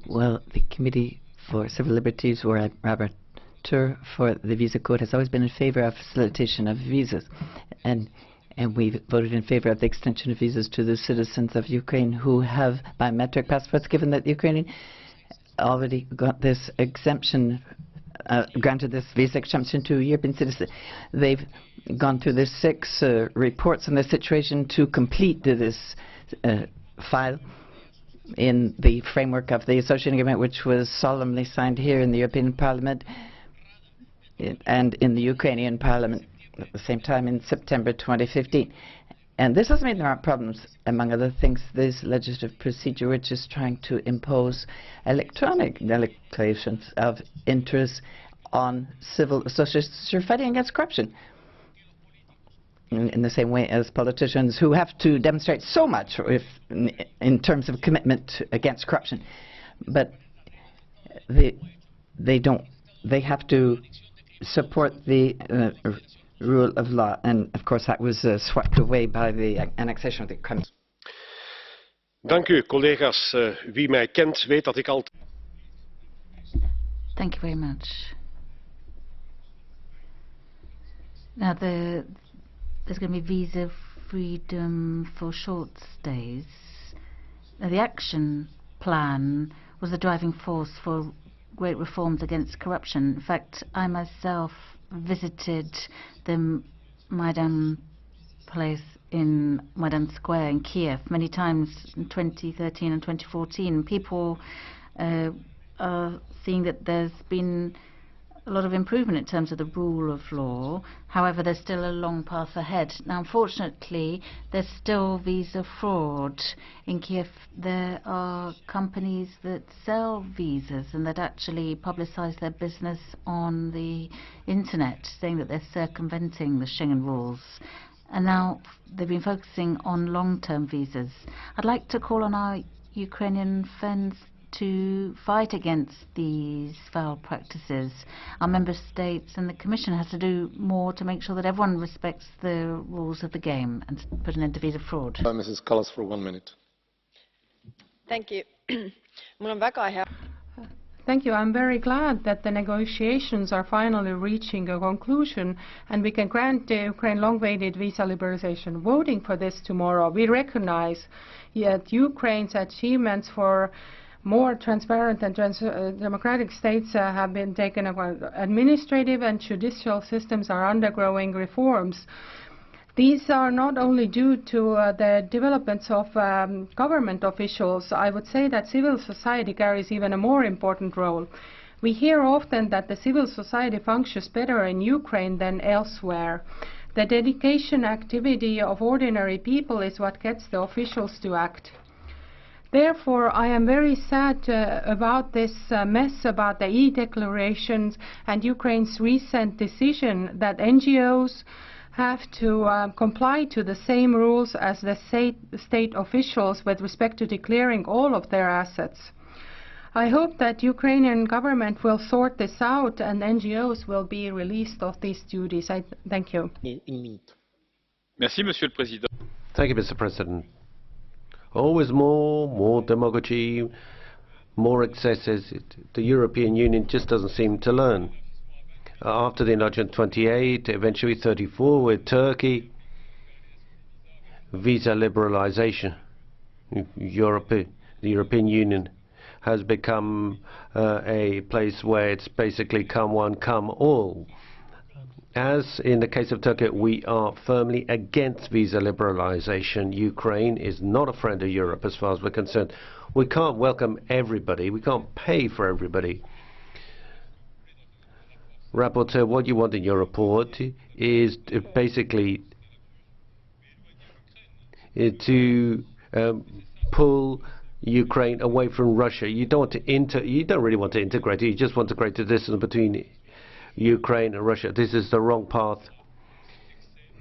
Well, the Committee for Civil Liberties, where I'm rapporteur for the visa code, has always been in favor of facilitation of visas. And we voted in favor of the extension of visas to the citizens of Ukraine who have biometric passports, given that Ukraine already got this exemption, granted this visa exemption to European citizens. They've gone through the 6 reports on the situation to complete this file in the framework of the association agreement, which was solemnly signed here in the European Parliament and in the Ukrainian Parliament at the same time in September 2015. And this doesn't mean there aren't problems. Among other things, this legislative procedure which is trying to impose electronic declarations of interest on civil associations who are fighting against corruption, in the same way as politicians who have to demonstrate so much in terms of commitment against corruption. But they have to support the rule of law, and of course that was swept away by the annexation of the Crimea. Dank u, collega's. Wie mij kent weet dat ik altijd. Thank you very much. Now there's going to be visa freedom for short stays. Now, the action plan was the driving force for great reforms against corruption. In fact, I myself visited the Maidan place in Maidan Square in Kiev many times in 2013 and 2014. People are seeing that there's been a lot of improvement in terms of the rule of law. However, there's still a long path ahead. Now, unfortunately, there's still visa fraud. In Kiev, there are companies that sell visas and that actually publicize their business on the internet, saying that they're circumventing the Schengen rules. And now they've been focusing on long-term visas. I'd like to call on our Ukrainian friends to fight against these foul practices. Our member states and the Commission has to do more to make sure that everyone respects the rules of the game and put an end to visa fraud. Mrs. Kallas for 1 minute. Thank you. Thank you. I'm very glad that the negotiations are finally reaching a conclusion and we can grant Ukraine long-awaited visa liberalization. Voting for this tomorrow, we recognize that Ukraine's achievements for more transparent and democratic states have been taken over. Administrative and judicial systems are undergoing reforms. These are not only due to the developments of government officials. I would say that civil society carries even a more important role. We hear often that the civil society functions better in Ukraine than elsewhere. The dedication activity of ordinary people is what gets the officials to act. Therefore, I am very sad about this mess about the e-declarations and Ukraine's recent decision that NGOs have to comply to the same rules as the state officials with respect to declaring all of their assets. I hope that Ukrainian government will sort this out and NGOs will be released of these duties. Thank you. Merci, Monsieur le Président. Thank you, Mr. President. Always more demagogy, more excesses. The European Union just doesn't seem to learn. After the enlargement 28, eventually 34 with Turkey, visa liberalization. The European Union has become a place where it's basically come one, come all. As in the case of Turkey, we are firmly against visa liberalization. Ukraine is not a friend of Europe as far as we're concerned. We can't welcome everybody. We can't pay for everybody. Rapporteur, what you want in your report is basically to pull Ukraine away from Russia. You don't really want to integrate it. You just want to create a distance between Ukraine and Russia. This is the wrong path,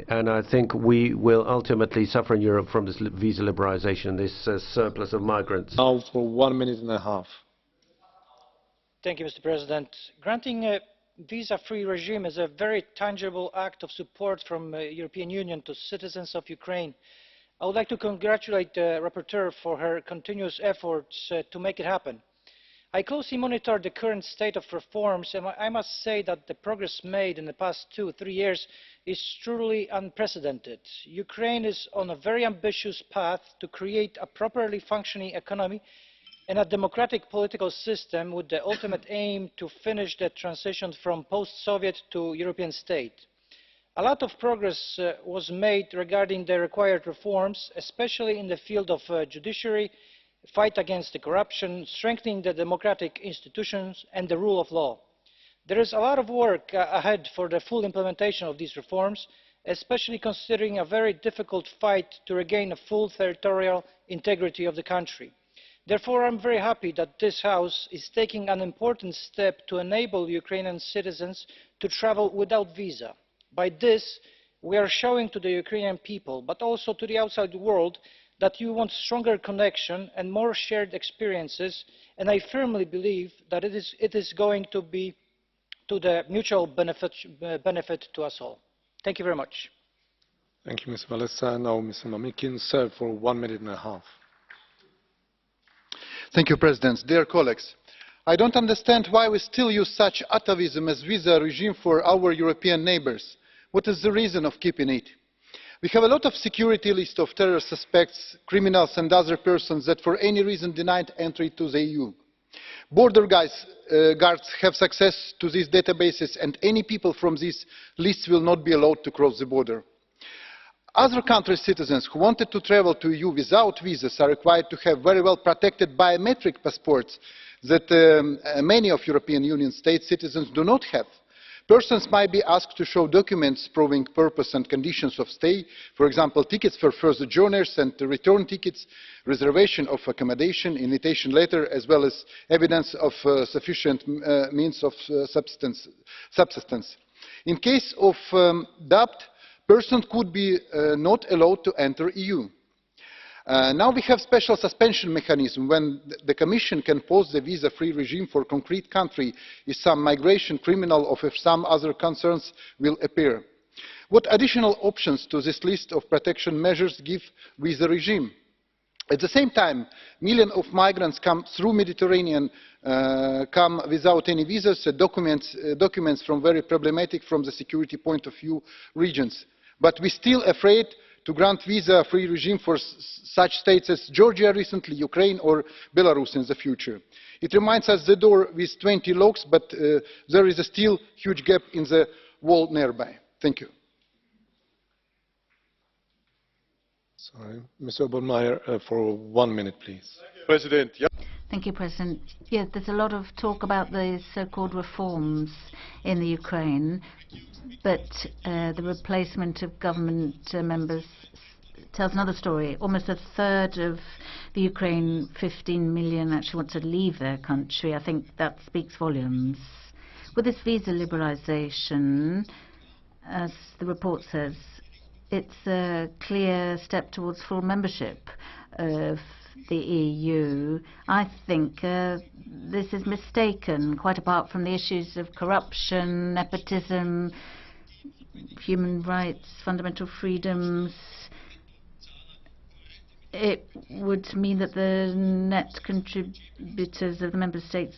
and I think we will ultimately suffer in Europe from this visa liberalization, this surplus of migrants. Now for 1 minute and a half. Thank you, Mr. President. Granting a visa-free regime is a very tangible act of support from the European Union to citizens of Ukraine. I would like to congratulate the rapporteur for her continuous efforts to make it happen. I closely monitor the current state of reforms and I must say that the progress made in the past 2 or 3 years is truly unprecedented. Ukraine is on a very ambitious path to create a properly functioning economy and a democratic political system with the ultimate aim to finish the transition from post-Soviet to European state. A lot of progress was made regarding the required reforms, especially in the field of judiciary, fight against corruption, strengthening the democratic institutions and the rule of law. There is a lot of work ahead for the full implementation of these reforms, especially considering a very difficult fight to regain a full territorial integrity of the country. Therefore, I am very happy that this House is taking an important step to enable Ukrainian citizens to travel without visa. By this, we are showing to the Ukrainian people, but also to the outside world, that you want stronger connection and more shared experiences, and I firmly believe that it is going to be to the mutual benefit to us all. Thank you very much. Thank you, Ms. Wałęsa. Now, Mr. Mamikins for 1 minute and a half. Thank you, President. Dear colleagues, I don't understand why we still use such atavism as visa regime for our European neighbours. What is the reason of keeping it? We have a lot of security lists of terror suspects, criminals and other persons that for any reason denied entry to the EU. Border guards have access to these databases and any people from these lists will not be allowed to cross the border. Other countries' citizens who wanted to travel to the EU without visas are required to have very well protected biometric passports that many of European Union state citizens do not have. Persons might be asked to show documents proving purpose and conditions of stay, for example, tickets for further journeys and return tickets, reservation of accommodation, invitation letter, as well as evidence of sufficient means of subsistence. In case of doubt, person could be not allowed to enter EU. Now we have special suspension mechanism when the Commission can pause the visa-free regime for a concrete country if some migration criminal or if some other concerns will appear. What additional options to this list of protection measures give visa regime? At the same time, millions of migrants come through the Mediterranean, come without any visas, documents from very problematic from the security point of view regions. But we're still afraid to grant visa-free regime for such states as Georgia recently, Ukraine or Belarus in the future. It reminds us the door with 20 locks, but there is still a huge gap in the wall nearby. Thank you. Sorry. Mr. Obermayr, for 1 minute, please. President. Thank you, President. Yes, there's a lot of talk about the so-called reforms in the Ukraine, but the replacement of government members tells another story. Almost a third of the Ukraine, 15 million, actually want to leave their country. I think that speaks volumes. With this visa liberalisation, as the report says, it's a clear step towards full membership of the EU. I think this is mistaken, quite apart from the issues of corruption, nepotism, human rights, fundamental freedoms. It would mean that the net contributors of the member states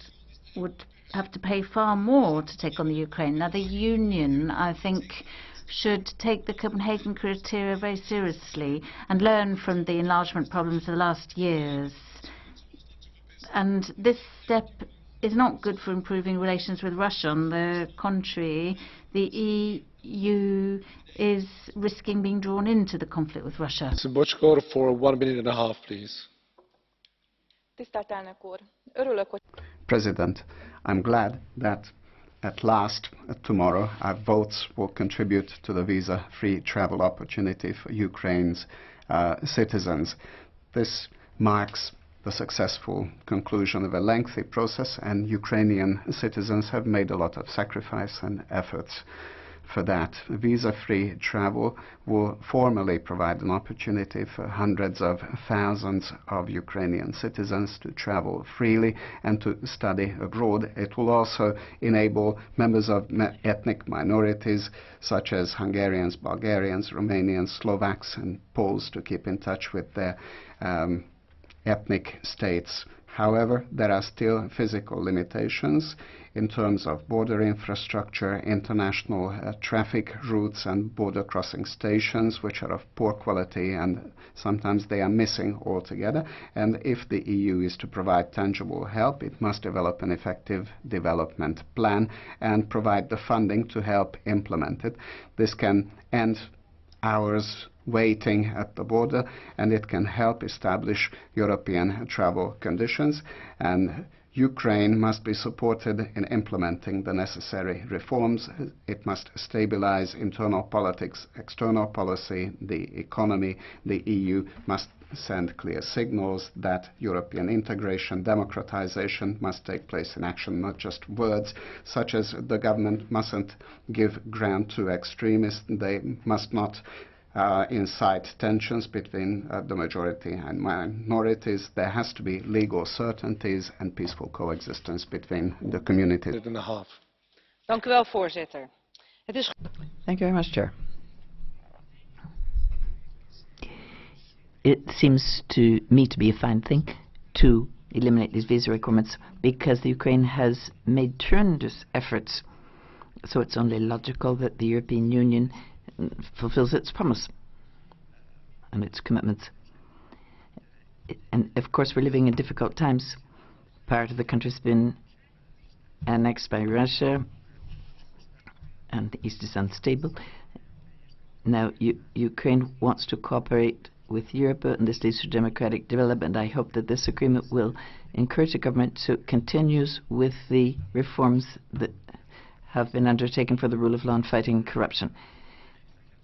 would have to pay far more to take on the Ukraine. Now, the Union, I think, should take the Copenhagen criteria very seriously and learn from the enlargement problems of the last years. And this step is not good for improving relations with Russia. On the contrary, the EU is risking being drawn into the conflict with Russia. Mr. BOCSKOR, for 1.5 minutes, please. President, I'm glad that at last, tomorrow, our votes will contribute to the visa-free travel opportunity for Ukraine's citizens. This marks the successful conclusion of a lengthy process, and Ukrainian citizens have made a lot of sacrifice and efforts for that. Visa-free travel will formally provide an opportunity for hundreds of thousands of Ukrainian citizens to travel freely and to study abroad. It will also enable members of ethnic minorities such as Hungarians, Bulgarians, Romanians, Slovaks and Poles to keep in touch with their ethnic states. However, there are still physical limitations in terms of border infrastructure, international traffic routes and border crossing stations, which are of poor quality, and sometimes they are missing altogether. And if the EU is to provide tangible help, it must develop an effective development plan and provide the funding to help implement it. This can end hours waiting at the border, and it can help establish European travel conditions, and Ukraine must be supported in implementing the necessary reforms. It must stabilize internal politics, external policy, the economy. The EU must send clear signals that European integration, democratization must take place in action, not just words, such as the government mustn't give ground to extremists. They must not incite tensions between the majority and minorities. There has to be legal certainties and peaceful coexistence between the communities. Dank u wel, voorzitter. Thank you very much, Chair. It seems to me to be a fine thing to eliminate these visa requirements because the Ukraine has made tremendous efforts. So it's only logical that the European Union fulfills its promise and its commitments. And of course we're living in difficult times. Part of the country's been annexed by Russia and the east is unstable. Now Ukraine wants to cooperate with Europe and this leads to democratic development. I hope that this agreement will encourage the government to continue with the reforms that have been undertaken for the rule of law and fighting corruption.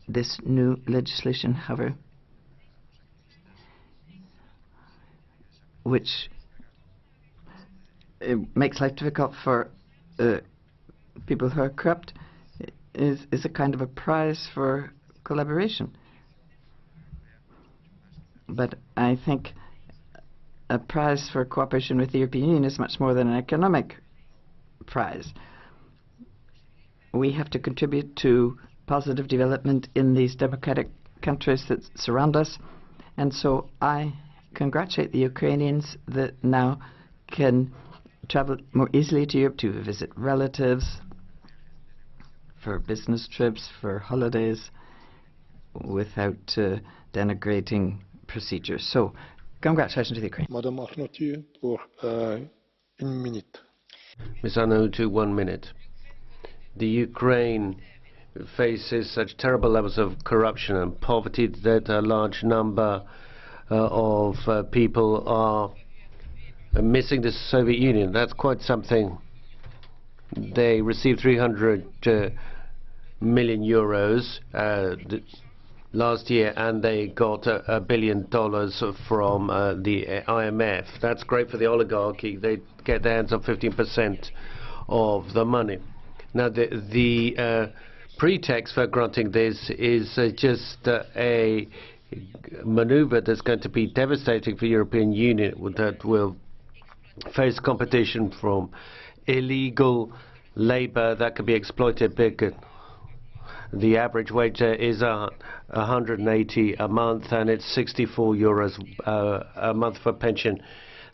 This new legislation, however, which makes life difficult for people who are corrupt, is a kind of a prize for collaboration. But I think a prize for cooperation with the European Union is much more than an economic prize. We have to contribute to positive development in these democratic countries that surround us. And so I congratulate the Ukrainians that now can travel more easily to Europe to visit relatives, for business trips, for holidays, without denigrating procedures. So, congratulations to the Ukraine. Madame ARNAUTU for 1 minute. Ms. ARNAUTU, 1 minute. The Ukraine faces such terrible levels of corruption and poverty that a large number of people are missing the Soviet Union. That's quite something. They received 300 million euros last year, and they got $1 billion from the IMF. That's great for the oligarchy. They get their hands on 15% of the money. Now, the pretext for granting this is just a maneuver that's going to be devastating for the European Union, that will face competition from illegal labor that can be exploited big. The average wage is 180 a month, and it's 64 euros a month for pension.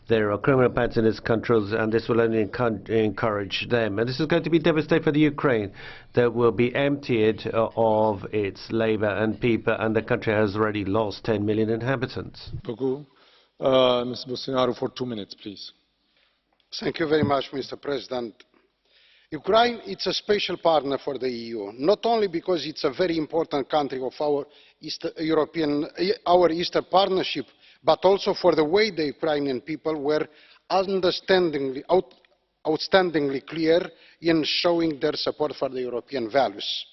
There are criminal bands in this country, and this will only encourage them. And this is going to be devastating for the Ukraine, that will be emptied of its labor and people, and the country has already lost 10 million inhabitants. Ms. Bolsonaro for 2 minutes, please. Thank you very much, Mr. President. Ukraine is a special partner for the EU, not only because it's a very important country of our Eastern Partnership, but also for the way the Ukrainian people were outstandingly clear in showing their support for the European values.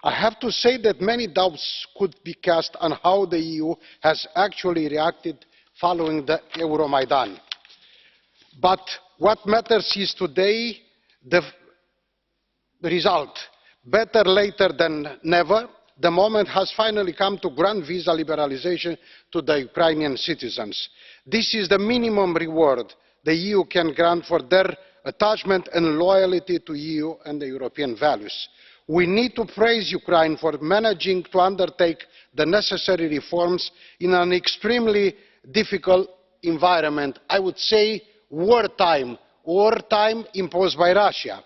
I have to say that many doubts could be cast on how the EU has actually reacted following the Euromaidan. But what matters is today the result. Better later than never. The moment has finally come to grant visa liberalisation to the Ukrainian citizens. This is the minimum reward the EU can grant for their attachment and loyalty to the EU and the European values. We need to praise Ukraine for managing to undertake the necessary reforms in an extremely difficult environment. I would say wartime imposed by Russia.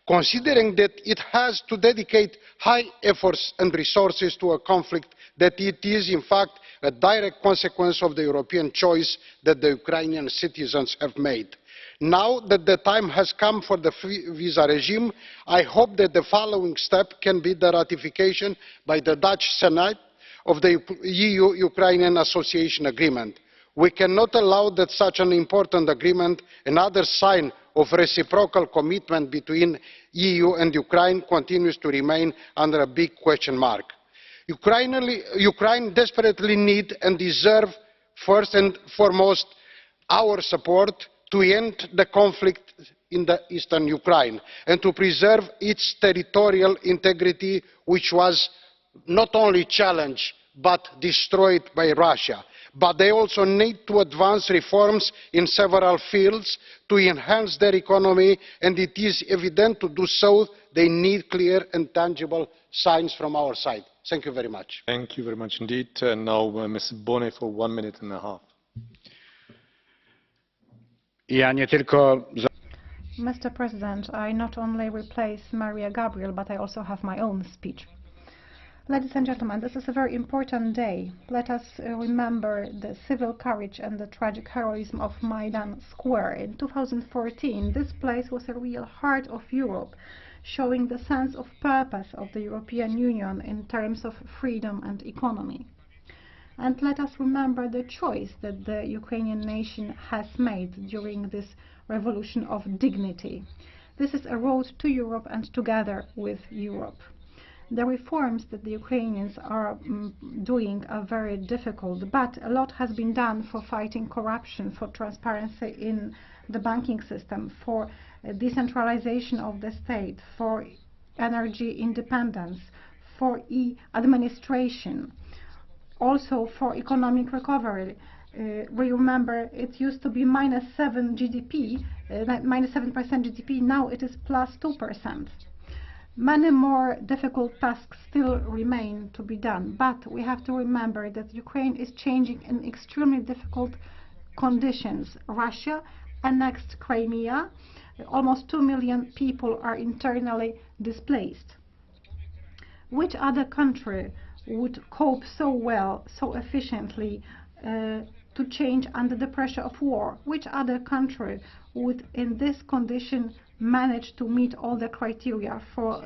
Considering that it has to dedicate high efforts and resources to a conflict that it is in fact a direct consequence of the European choice that the Ukrainian citizens have made. Now that the time has come for the free visa regime, I hope that the following step can be the ratification by the Dutch Senate of the EU-Ukrainian Association Agreement. We cannot allow that such an important agreement, another sign of reciprocal commitment between the EU and Ukraine, continues to remain under a big question mark. Ukraine desperately needs and deserves first and foremost our support to end the conflict in the eastern Ukraine and to preserve its territorial integrity, which was not only challenged but destroyed by Russia. But they also need to advance reforms in several fields to enhance their economy, and it is evident to do so they need clear and tangible signs from our side. Thank you very much. Thank you very much indeed. And now Ms. Boni for 1 minute and a half. Mr. President, I not only replace Maria Gabriel, but I also have my own speech. Ladies and gentlemen, this is a very important day. Let us remember the civil courage and the tragic heroism of Maidan Square. In 2014, this place was a real heart of Europe, showing the sense of purpose of the European Union in terms of freedom and economy. And let us remember the choice that the Ukrainian nation has made during this revolution of dignity. This is a road to Europe and together with Europe. The reforms that the Ukrainians are doing are very difficult, but a lot has been done for fighting corruption, for transparency in the banking system, for decentralization of the state, for energy independence, for e-administration. also for economic recovery. We remember it used to be -7 GDP, -7% GDP, now it is +2%. Many more difficult tasks still remain to be done, but we have to remember that Ukraine is changing in extremely difficult conditions. Russia annexed Crimea. Almost 2 million people are internally displaced. Which other country would cope so well, so efficiently to change under the pressure of war? Which other country would, in this condition, manage to meet all the criteria for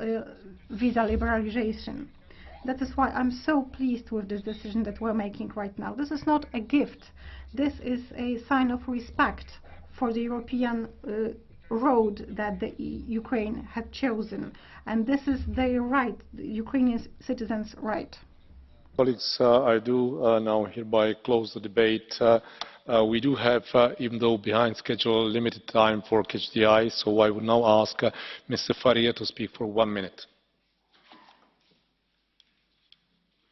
visa liberalization? That is why I'm so pleased with this decision that we're making right now. This is not a gift. This is a sign of respect for the European road that the Ukraine had chosen. And this is their right, the Ukrainian citizens' right. Colleagues, I do now hereby close the debate. We do have, even though behind schedule, limited time for Catch the Eye, so I would now ask Mr. Faria to speak for 1 minute.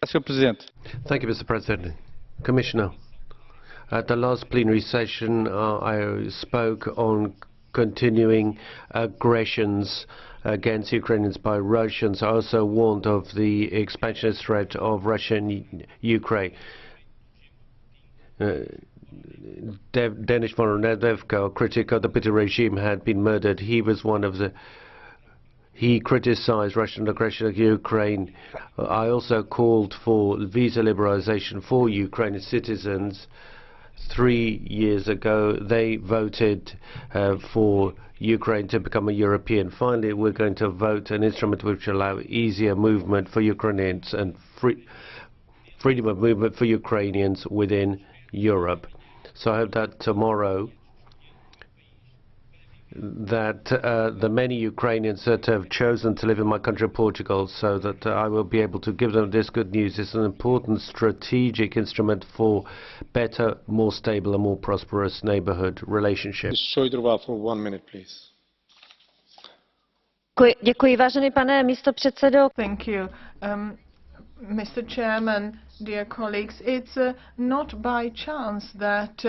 Thank you, Mr. President. Commissioner, at the last plenary session, I spoke on continuing aggressions against Ukrainians by Russians. I also warned of the expansionist threat of Russia in Ukraine. Denis Voronedevka, a critic of the Putin regime, had been murdered. He was one of the... He criticized Russian aggression against Ukraine. I also called for visa liberalization for Ukrainian citizens. 3 years ago, they voted for Ukraine to become a European. Finally, we're going to vote an instrument which will allow easier movement for Ukrainians and freedom of movement for Ukrainians within Europe. So I hope that tomorrow that the many Ukrainians that have chosen to live in my country, Portugal, so that I will be able to give them this good news. It's an important strategic instrument for better, more stable and more prosperous neighborhood relationships. Šojdrová for 1 minute, please. Děkuji, vážený pane místopředsedo. Thank you. Mr. Chairman, dear colleagues, it's not by chance that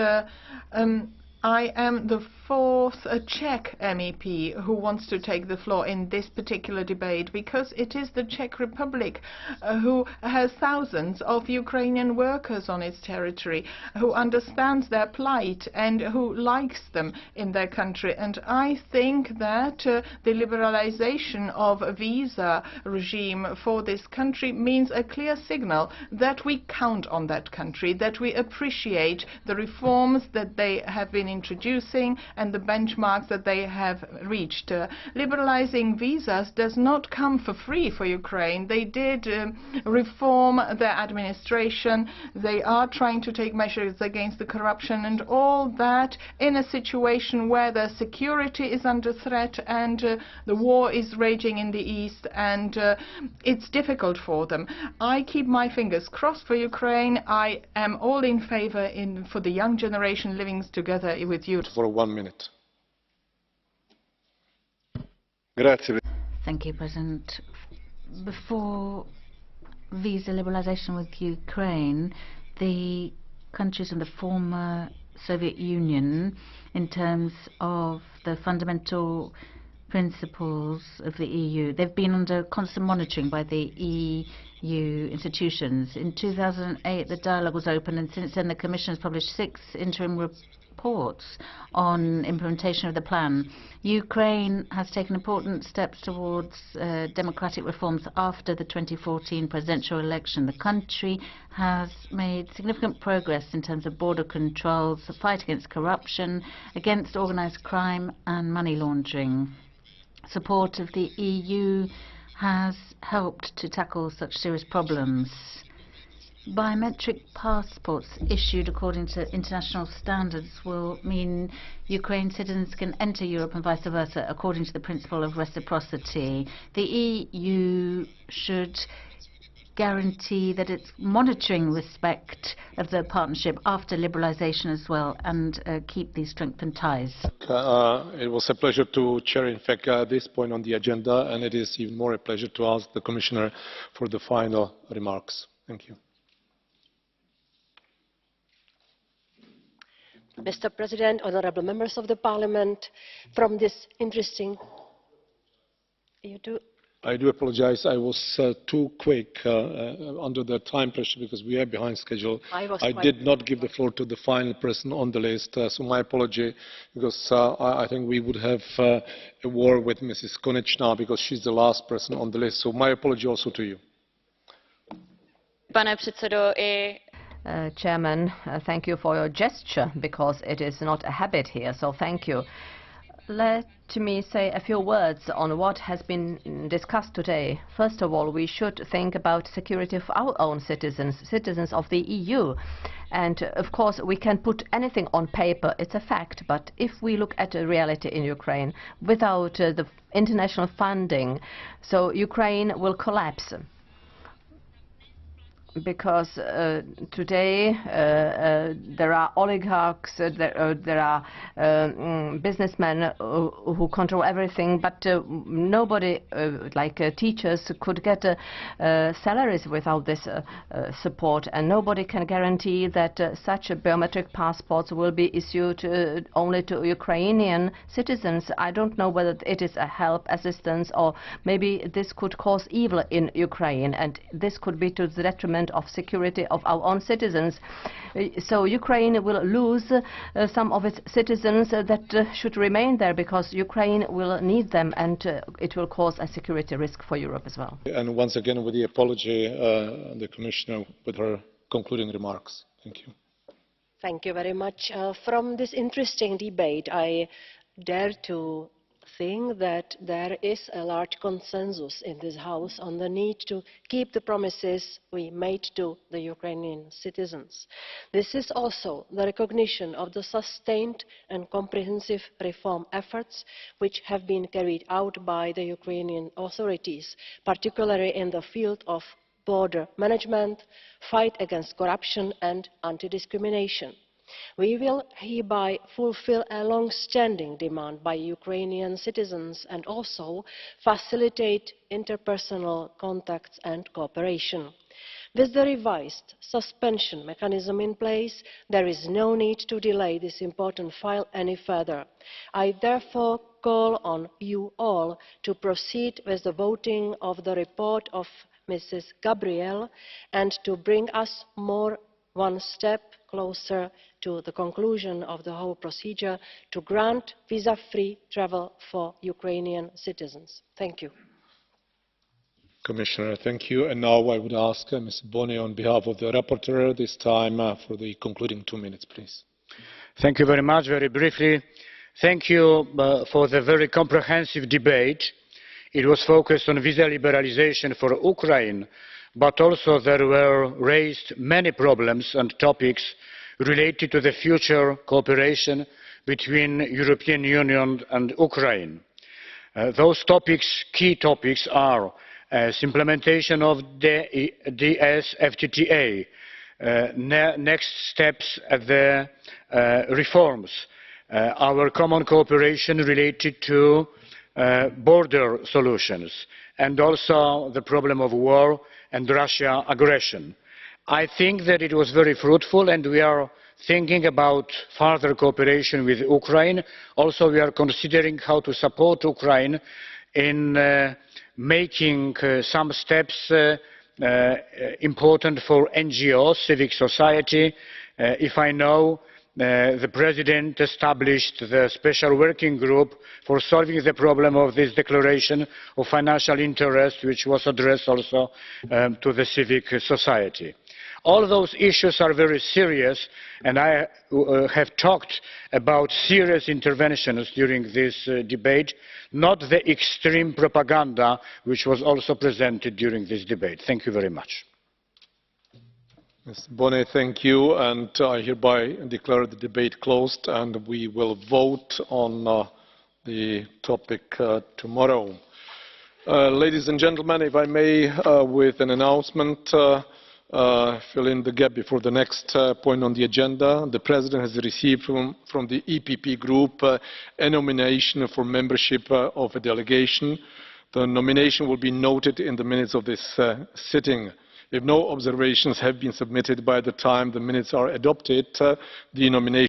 I am the fourth Czech MEP who wants to take the floor in this particular debate, because it is the Czech Republic who has thousands of Ukrainian workers on its territory, who understands their plight and who likes them in their country. And I think that the liberalization of a visa regime for this country means a clear signal that we count on that country, that we appreciate the reforms that they have been introducing and the benchmarks that they have reached. Liberalizing visas does not come for free for Ukraine. They did reform their administration. They are trying to take measures against the corruption and all that in a situation where their security is under threat and the war is raging in the east, and it's difficult for them. I keep my fingers crossed for Ukraine. I am all in favor for the young generation living together with you. For 1 minute. Thank you, President. Before visa liberalization with Ukraine, the countries in the former Soviet Union, in terms of the fundamental principles of the EU, they've been under constant monitoring by the EU institutions. In 2008, the dialogue was open, and since then the Commission has published 6 interim reports on implementation of the plan. Ukraine has taken important steps towards democratic reforms after the 2014 presidential election. The country has made significant progress in terms of border controls, the fight against corruption, against organized crime and money laundering. Support of the EU has helped to tackle such serious problems. Biometric passports issued according to international standards will mean Ukraine citizens can enter Europe and vice versa according to the principle of reciprocity. The EU should guarantee that it's monitoring respect of the partnership after liberalization as well, and keep these strengthened ties. It was a pleasure to chair, in fact, this point on the agenda, and it is even more a pleasure to ask the Commissioner for the final remarks. Thank you. Mr. President, honourable members of the Parliament, from this interesting... I do apologize. I was too quick under the time pressure because we are behind schedule. I did not give the floor to the final person on the list, so my apology, because I think we would have a war with Mrs. Konečná because she's the last person on the list. So my apology also to you. Pane předsedo, Chairman, thank you for your gesture because it is not a habit here, so thank you. Let me say a few words on what has been discussed today. First of all, we should think about security of our own citizens, citizens of the EU. And of course, we can put anything on paper, it's a fact, but if we look at the reality in Ukraine, without the international funding, so Ukraine will collapse. Because today there are oligarchs, there are businessmen who control everything, but nobody, like teachers, could get salaries without this support, and nobody can guarantee that such biometric passports will be issued only to Ukrainian citizens. I don't know whether it is a help, assistance, or maybe this could cause evil in Ukraine, and this could be to the detriment of security of our own citizens. So Ukraine will lose some of its citizens that should remain there because Ukraine will need them, and it will cause a security risk for Europe as well. And once again, with the apology, the Commissioner with her concluding remarks. Thank you. Thank you very much. From this interesting debate, I dare to think that there is a large consensus in this House on the need to keep the promises we made to the Ukrainian citizens. This is also the recognition of the sustained and comprehensive reform efforts which have been carried out by the Ukrainian authorities, particularly in the field of border management, fight against corruption and anti-discrimination. We will hereby fulfil a long-standing demand by Ukrainian citizens and also facilitate interpersonal contacts and cooperation. With the revised suspension mechanism in place, there is no need to delay this important file any further. I therefore call on you all to proceed with the voting of the report of Mrs. Gabriel and to bring us one step closer to the conclusion of the whole procedure to grant visa-free travel for Ukrainian citizens. Thank you. Commissioner, thank you. And now I would ask Ms. Boni on behalf of the rapporteur, this time for the concluding 2 minutes, please. Thank you very much. Very briefly, thank you for the very comprehensive debate. It was focused on visa liberalization for Ukraine, but also there were raised many problems and topics related to the future cooperation between the European Union and Ukraine. Those topics, key topics, are implementation of the DSFTA, next steps at the reforms, our common cooperation related to border solutions, and also the problem of war and Russia aggression. I think that it was very fruitful, and we are thinking about further cooperation with Ukraine. Also, we are considering how to support Ukraine in making some steps important for NGOs, civic society. If I know, the President established the special working group for solving the problem of this declaration of financial interest, which was addressed also to the civic society. All those issues are very serious, and I have talked about serious interventions during this debate, not the extreme propaganda which was also presented during this debate. Thank you very much. Ms. Boni, thank you, and I hereby declare the debate closed, and we will vote on the topic tomorrow. Ladies and gentlemen, if I may, with an announcement, fill in the gap before the next point on the agenda. The President has received from the EPP Group a nomination for membership of a delegation. The nomination will be noted in the minutes of this sitting. If no observations have been submitted by the time the minutes are adopted, the nomination